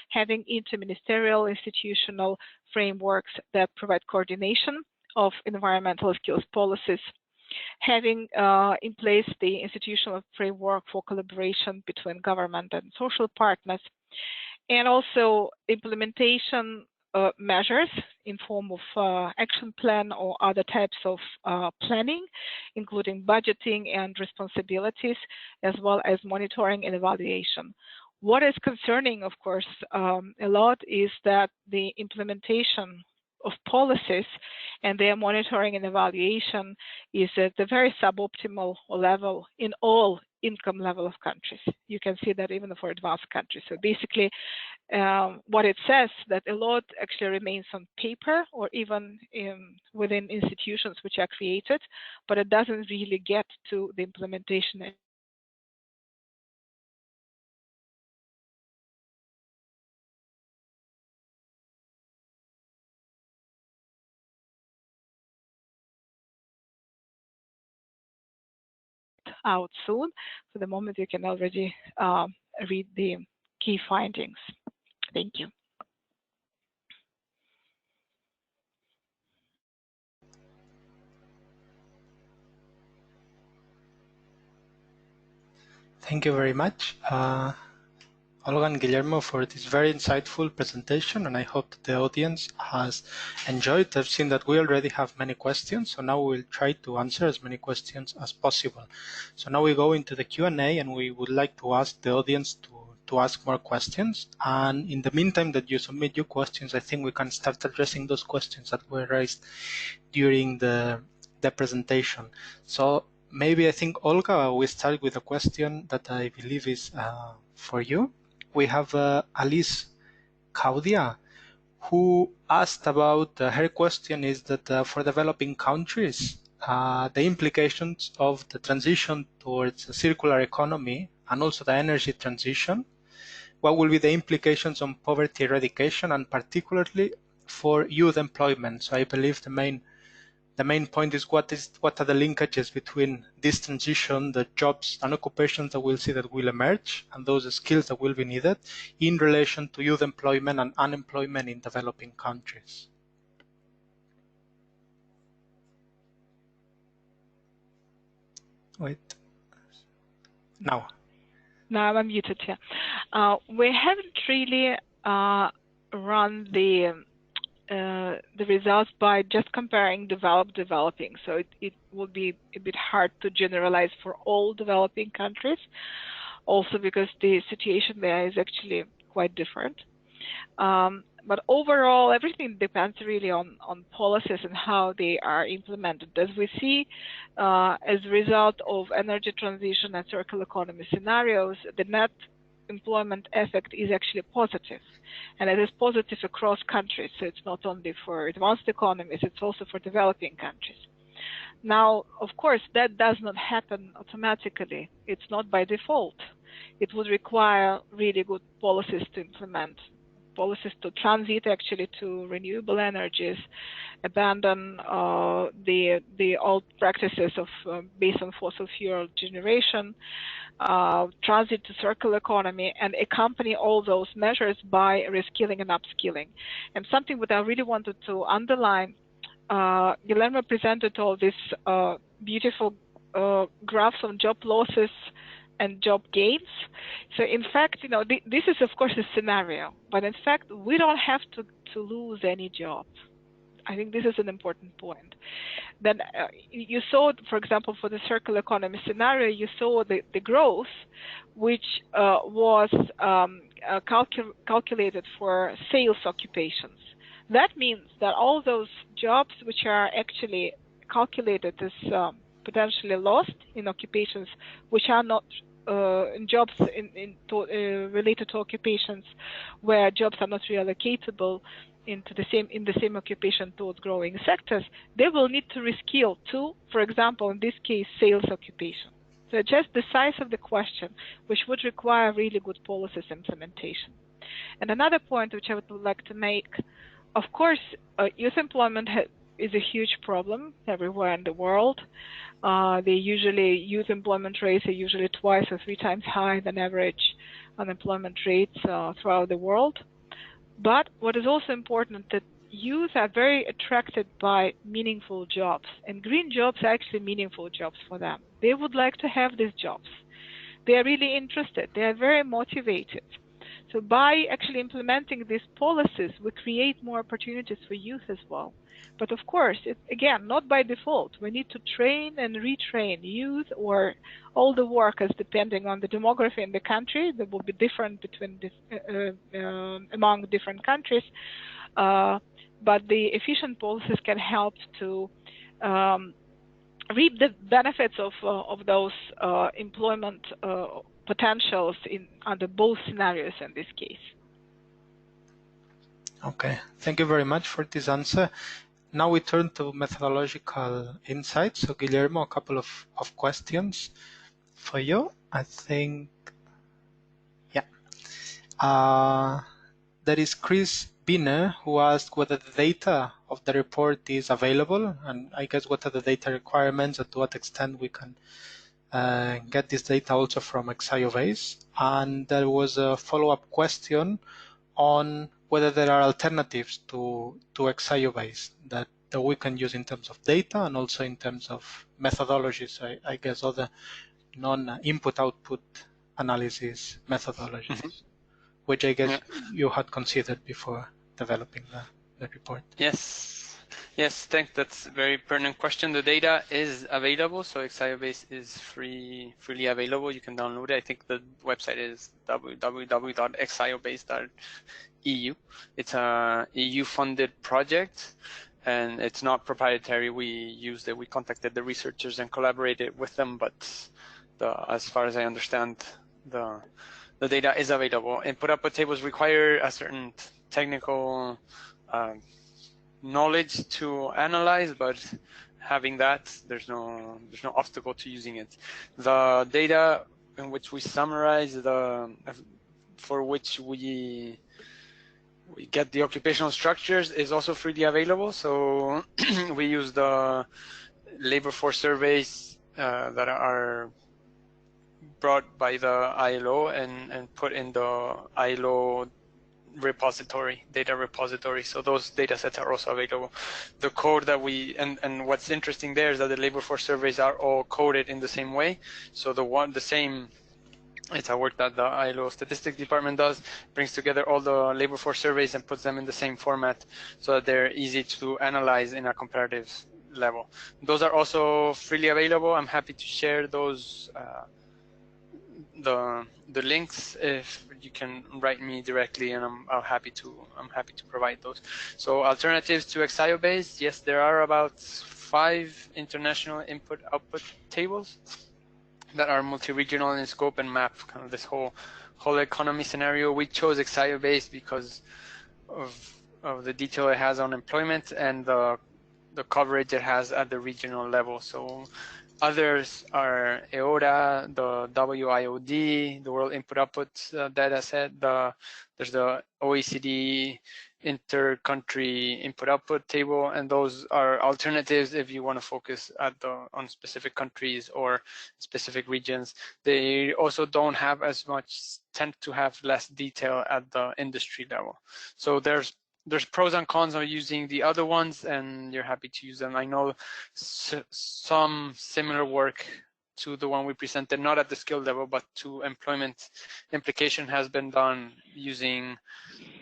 having interministerial institutional frameworks that provide coordination of environmental skills policies, having in place the institutional framework for collaboration between government and social partners, and also implementation measures in form of action plan or other types of planning, including budgeting and responsibilities, as well as monitoring and evaluation. What is concerning, of course, a lot is that the implementation of policies and their monitoring and evaluation is at the very suboptimal level in all income level of countries. You can see that even for advanced countries. So basically, what it says that a lot actually remains on paper or even within institutions which are created, but it doesn't really get to the implementation. Out soon. For the moment, you can already read the key findings. Thank you. Thank you very much, Olga and Guillermo, for this very insightful presentation, and I hope that the audience has enjoyed. I've seen that we already have many questions, so now we'll try to answer as many questions as possible. So now we go into the Q&A, and we would like to ask the audience to ask more questions. And in the meantime that you submit your questions, I think we can start addressing those questions that were raised during the presentation. So maybe I think, Olga, we start with a question that I believe is for you. We have Alice Caudia, who asked about, her question is that for developing countries, the implications of the transition towards a circular economy and also the energy transition, what will be the implications on poverty eradication and particularly for youth employment? So I believe the main point is what are the linkages between this transition, the jobs and occupations that we'll see that will emerge, and those skills that will be needed in relation to youth employment and unemployment in developing countries. Wait. Now. Now I'm muted here. We haven't really run the results by just comparing developing. So it would be a bit hard to generalize for all developing countries, also because the situation there is actually quite different. But overall, everything depends really on policies and how they are implemented. As we see, as a result of energy transition and circular economy scenarios, the net employment effect is actually positive, and it is positive across countries. So it's not only for advanced economies, it's also for developing countries. Now, of course, that does not happen automatically. It's not by default. It would require really good policies to implement, policies to transit actually to renewable energies, abandon the old practices of based on fossil fuel generation, transit to circular economy, and accompany all those measures by reskilling and upskilling. And something that I really wanted to underline, Guillermo presented all these beautiful graphs on job losses and job gains. So in fact, you know, this is of course a scenario, but in fact, we don't have to lose any jobs. I think this is an important point. Then you saw, for example, for the circular economy scenario, you saw the growth, which was calculated for sales occupations. That means that all those jobs which are actually calculated as potentially lost in occupations which are not jobs related to occupations where jobs are not realocatable into the same occupation towards growing sectors, they will need to reskill to, for example, in this case, sales occupation. So just the size of the question, which would require really good policies implementation. And another point which I would like to make, of course, youth employment is a huge problem everywhere in the world. Youth employment rates are usually 2 or 3 times higher than average unemployment rates throughout the world. But what is also important that youth are very attracted by meaningful jobs, and green jobs are actually meaningful jobs for them. They would like to have these jobs. They are really interested. They are very motivated. So by actually implementing these policies, we create more opportunities for youth as well. But of course, again, not by default. We need to train and retrain youth or all the workers depending on the demography in the country. That will be different between among different countries. But the efficient policies can help to reap the benefits of those employment potentials under both scenarios in this case. Okay, thank you very much for this answer. Now we turn to methodological insights. So Guillermo, a couple of questions for you. I think, yeah. There is Chris Biner who asked whether the data of the report is available, and I guess what are the data requirements and to what extent we can get this data also from Exiobase. And there was a follow-up question on whether there are alternatives to Exiobase that we can use in terms of data and also in terms of methodologies, I guess other non-input-output analysis methodologies, which I guess you had considered before developing the report. Yes, thanks. That's a very pertinent question. The data is available, so Exiobase is freely available. You can download it. I think the website is www.exiobase.eu. It's a EU-funded project, and it's not proprietary. We contacted the researchers and collaborated with them, but as far as I understand, the data is available. Input output tables require a certain technical knowledge to analyze, but having that, there's no obstacle to using it. The data in which we summarize for which we get the occupational structures is also freely available. So we use the labor force surveys that are brought by the ILO and put in the ILO repository, data repository. So those data sets are also available. The code that and what's interesting there is that the labor force surveys are all coded in the same way. So it's a work that the ILO statistics department does, brings together all the labor force surveys and puts them in the same format so that they're easy to analyze in a comparative level. Those are also freely available. I'm happy to share those, the links. If you can write me directly, and I'm happy to provide those. So alternatives to Exaiobase, yes, there are about 5 international input-output tables that are multi-regional in scope and map kind of this whole economy scenario. We chose Exaiobase because of the detail it has on employment and the coverage it has at the regional level. So others are EORA, the WIOD, the World Input Output data set. There's the OECD inter-country input-output table, and those are alternatives if you want to focus on specific countries or specific regions. They also don't have as much, tend to have less detail at the industry level. So there's pros and cons of using the other ones, and you're happy to use them. I know some similar work to the one we presented, not at the skill level, but to employment implication has been done using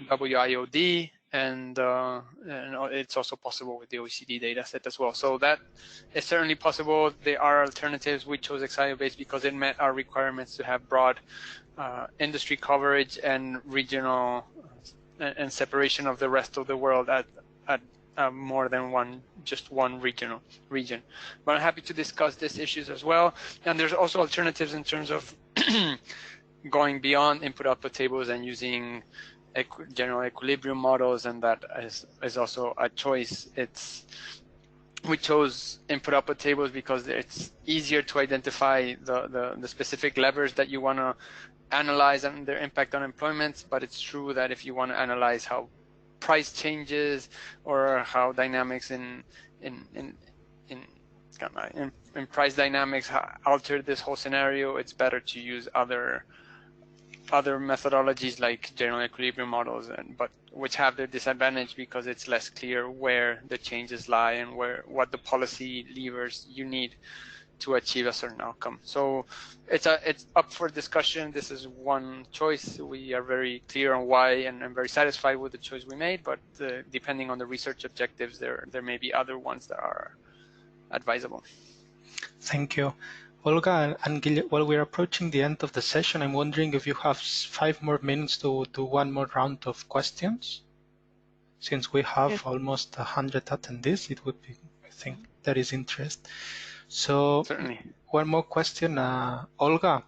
WIOD, and it's also possible with the OECD data set as well. So that is certainly possible. There are alternatives. We chose Exaiobase because it met our requirements to have broad industry coverage and regional and separation of the rest of the world at more than just one region. But I'm happy to discuss these issues as well. And there's also alternatives in terms of going beyond input-output tables and using general equilibrium models, and that is also a choice. We chose input-output tables because it's easier to identify the specific levers that you want to analyze and their impact on employment. But it's true that if you want to analyze how price changes or how dynamics in price dynamics alter this whole scenario, it's better to use other methodologies like general equilibrium models, but which have their disadvantage because it's less clear where the changes lie and what the policy levers you need to achieve a certain outcome. So it's up for discussion. This is one choice. We are very clear on why, and I'm very satisfied with the choice we made, but depending on the research objectives, there may be other ones that are advisable. Thank you. Olga and Guillermo, while we're approaching the end of the session, I'm wondering if you have 5 more minutes to do one more round of questions. Since we have almost 100 attendees, it would be, I think, there is interest. So certainly, one more question, Olga.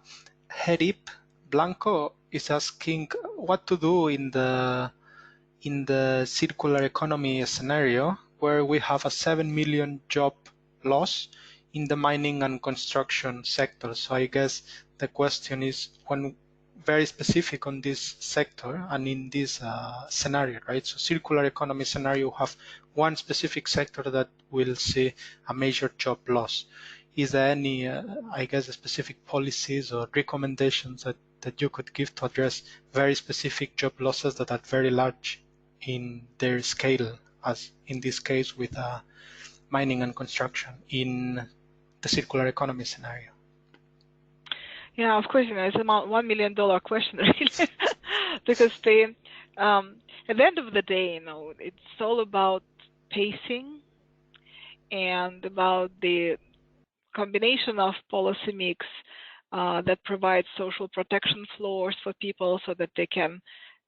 Herip Blanco is asking what to do in the circular economy scenario where we have a 7 million job loss in the mining and construction sector. So I guess the question is one very specific on this sector and in this scenario, right? So circular economy scenario, have one specific sector that will see a major job loss. Is there any, I guess, specific policies or recommendations that you could give to address very specific job losses that are very large in their scale, as in this case with mining and construction in the circular economy scenario? Yeah, of course, it's a $1 million question, really, because at the end of the day, it's all about pacing and about the combination of policy mix that provides social protection floors for people so that they can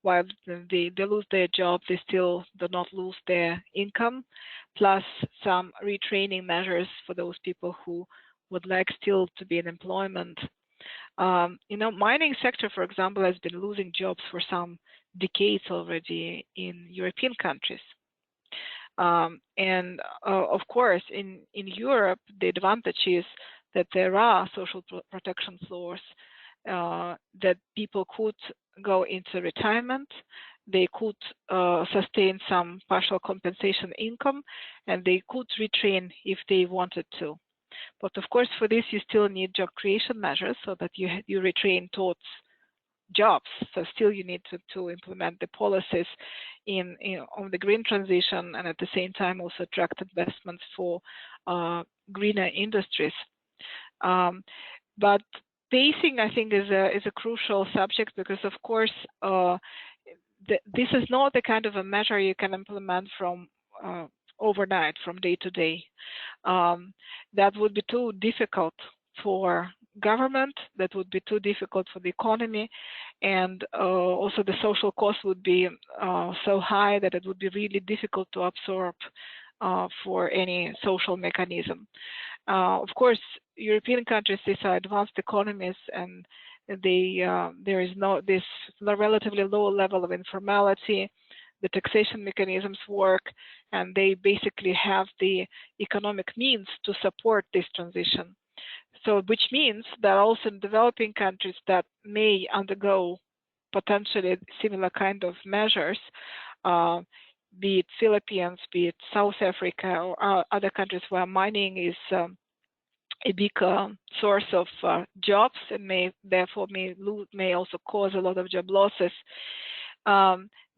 while they lose their job, they still do not lose their income, plus some retraining measures for those people who would like still to be in employment. Mining sector, for example, has been losing jobs for some decades already in European countries. And of course, in Europe, the advantage is that there are social protection laws that people could go into retirement, they could sustain some partial compensation income, and they could retrain if they wanted to. But of course, for this, you still need job creation measures so that you retrain towards jobs. So still you need to implement the policies on the green transition, and at the same time also attract investments for greener industries. But pacing, I think, is a crucial subject, because of course this is not the kind of a measure you can implement from overnight, from day to day. That would be too difficult for government, that would be too difficult for the economy, and also the social cost would be so high that it would be really difficult to absorb for any social mechanism. Of course, European countries, these are advanced economies, and there is this relatively low level of informality. The taxation mechanisms work, and they basically have the economic means to support this transition. So, which means that also in developing countries that may undergo potentially similar kind of measures, be it Philippines, be it South Africa, or other countries where mining is a big source of jobs, and may also cause a lot of job losses.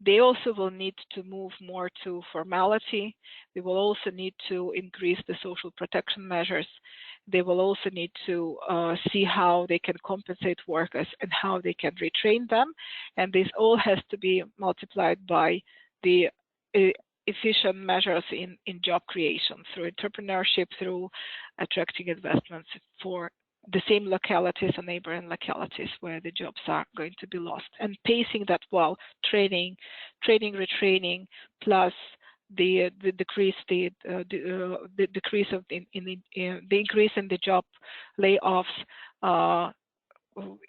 They also will need to move more to formality. They will also need to increase the social protection measures. They will also need to see how they can compensate workers and how they can retrain them. And this all has to be multiplied by the efficient measures in job creation through entrepreneurship, through attracting investments for the same localities and neighboring localities where the jobs are going to be lost, and pacing that well, training, retraining, plus the decrease the decrease of the increase in the job layoffs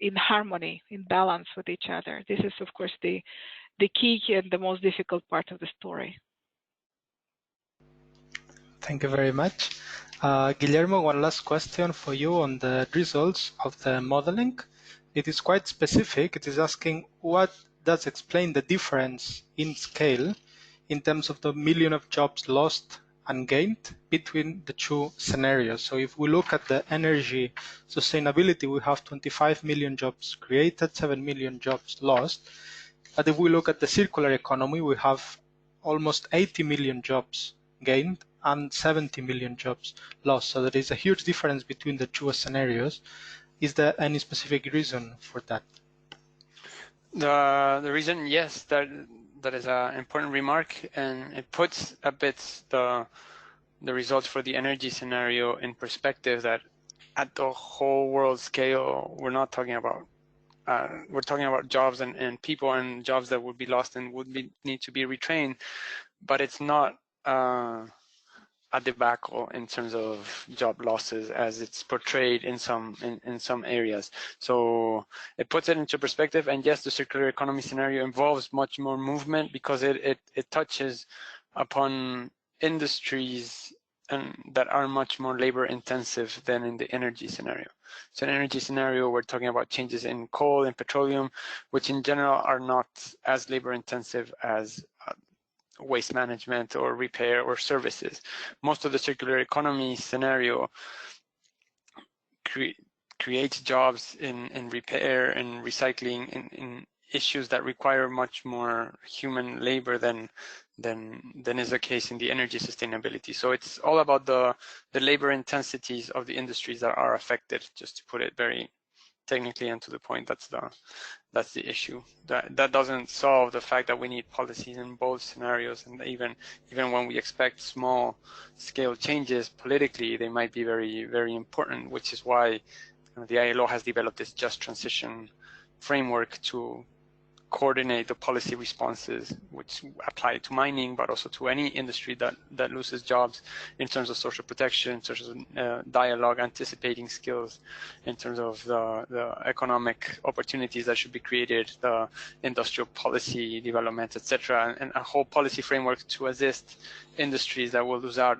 in harmony, in balance with each other. This is, of course, the key and the most difficult part of the story. Thank you very much. Guillermo, one last question for you on the results of the modeling. It is quite specific. It is asking what does explain the difference in scale in terms of the million of jobs lost and gained between the two scenarios. So if we look at the energy sustainability, we have 25 million jobs created, 7 million jobs lost. But if we look at the circular economy, we have almost 80 million jobs gained and 70 million jobs lost. So there is a huge difference between the two scenarios. Is there any specific reason for that? The reason, yes, that is an important remark, and it puts a bit the results for the energy scenario in perspective, that at the whole world scale, we're not talking about we're talking about jobs and people and jobs that would be lost and would need to be retrained, but it's not a debacle in terms of job losses as it's portrayed in some areas. So it puts it into perspective. And yes, the circular economy scenario involves much more movement because it touches upon industries that are much more labor intensive than in the energy scenario. So in energy scenario, we're talking about changes in coal and petroleum, which in general are not as labor intensive as waste management or repair or services. Most of the circular economy scenario creates jobs in repair and recycling, in issues that require much more human labor than is the case in the energy sustainability. So it's all about the labor intensities of the industries that are affected, just to put it very technically and to the point. That's the issue. That doesn't solve the fact that we need policies in both scenarios, and even when we expect small scale changes politically, they might be very, very important, which is why the ILO has developed this just transition framework to coordinate the policy responses, which apply to mining, but also to any industry that loses jobs, in terms of social protection, in terms of dialogue, anticipating skills, in terms of the economic opportunities that should be created, the industrial policy development, etc., and a whole policy framework to assist industries that will lose out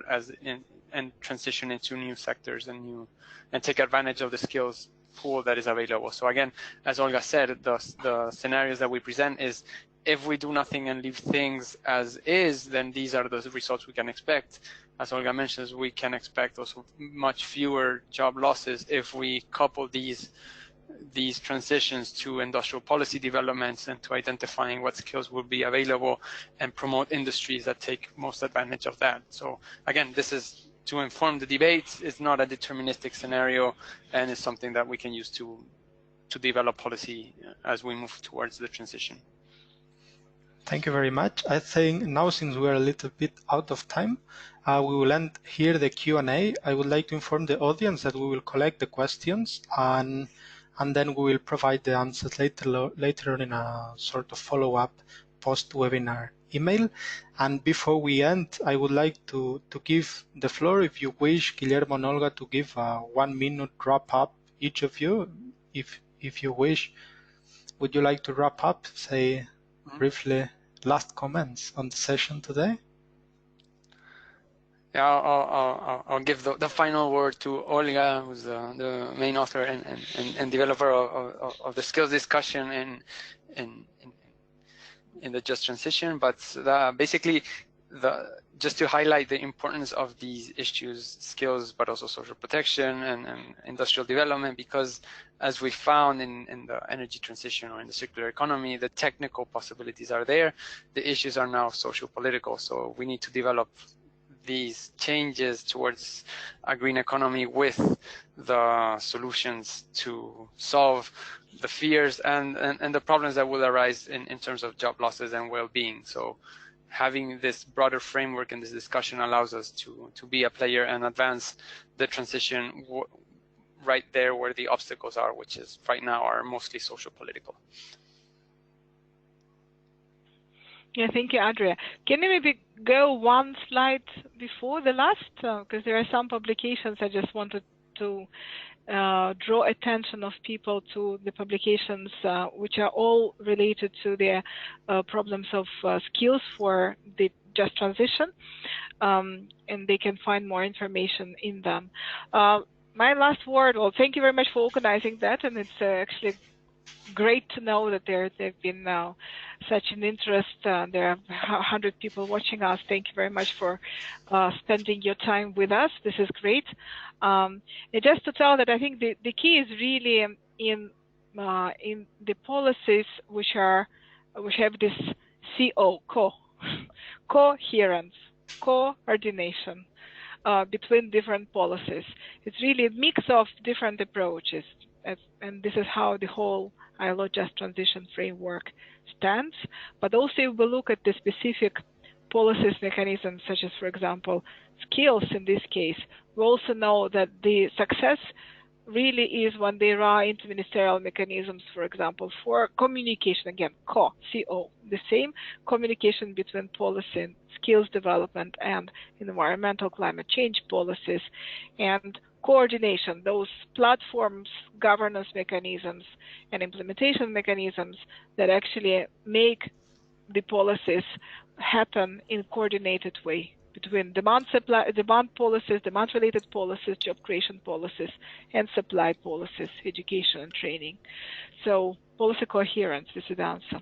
and transition into new sectors and take advantage of the skills pool that is available. So again, as Olga said, the scenarios that we present is, if we do nothing and leave things as is, then these are the results we can expect. As Olga mentions, we can expect also much fewer job losses if we couple these transitions to industrial policy developments and to identifying what skills will be available and promote industries that take most advantage of that. So again, this is to inform the debate. It's not a deterministic scenario, and it's something that we can use to develop policy as we move towards the transition. Thank you very much. I think now, since we are a little bit out of time, we will end here the Q&A. I would like to inform the audience that we will collect the questions and then we will provide the answers later on in a sort of follow-up post-webinar email. And before we end, I would like to give the floor, if you wish, Guillermo and Olga, to give a 1 minute wrap up, each of you, if you wish. Would you like to wrap up, say briefly, last comments on the session today? Yeah, I'll give the final word to Olga, who's the main author and developer of the skills discussion in the Just Transition. But basically, just to highlight the importance of these issues, skills, but also social protection and industrial development, because as we found in the energy transition or in the circular economy, the technical possibilities are there. The issues are now social political. So we need to develop these changes towards a green economy with the solutions to solve the fears and the problems that will arise in terms of job losses and well-being. So having this broader framework and this discussion allows us to be a player and advance the transition right there where the obstacles are, which is right now are mostly social political. Yeah, thank you, Andrea. Can you maybe go one slide before the last? Because there are some publications I just wanted to draw attention of people to the publications which are all related to the problems of skills for the just transition, and they can find more information in them. My last word, well, thank you very much for organizing that, and it's actually great to know that there's been such an interest. There are 100 people watching us. Thank you very much for spending your time with us. This is great. And just to tell that I think the key is really in the policies which have this coherence, coordination between different policies. It's really a mix of different approaches, and this is how the whole ILO Just Transition framework stands. But also if we look at the specific policies mechanisms, such as, for example, skills in this case, we also know that the success really is when there are interministerial mechanisms, for example, for communication, again, CO, the same communication between policy and skills development and environmental climate change policies, and coordination, those platforms, governance mechanisms, and implementation mechanisms that actually make the policies happen in a coordinated way between demand policies, demand-related policies, job creation policies, and supply policies, education and training. So policy coherence is the answer.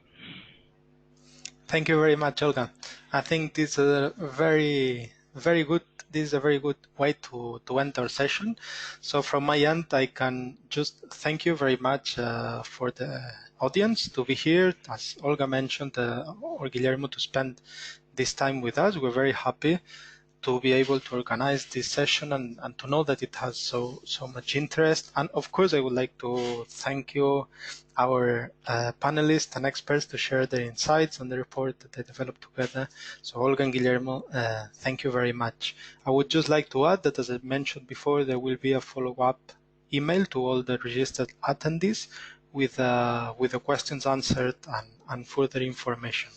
Thank you very much, Olga. I think this is a very good. This is a very good way to end our session. So from my end, I can just thank you very much for the audience to be here. As Olga mentioned, or Guillermo, to spend this time with us. We're very happy to be able to organize this session and to know that it has so much interest. And of course, I would like to thank you, our panelists and experts, to share their insights on the report that they developed together. So Olga and Guillermo, thank you very much. I would just like to add that, as I mentioned before, there will be a follow-up email to all the registered attendees with the questions answered and further information.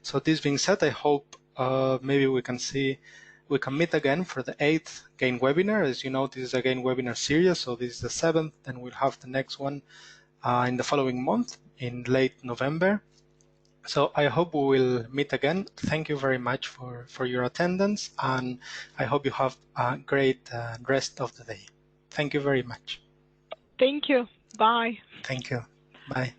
So this being said, I hope maybe we can meet again for the 8th GAIN webinar. As you know, this is a GAIN webinar series, so this is the 7th, then we'll have the next one in the following month, in late November. So I hope we will meet again. Thank you very much for your attendance, and I hope you have a great rest of the day. Thank you very much. Thank you. Bye. Thank you. Bye.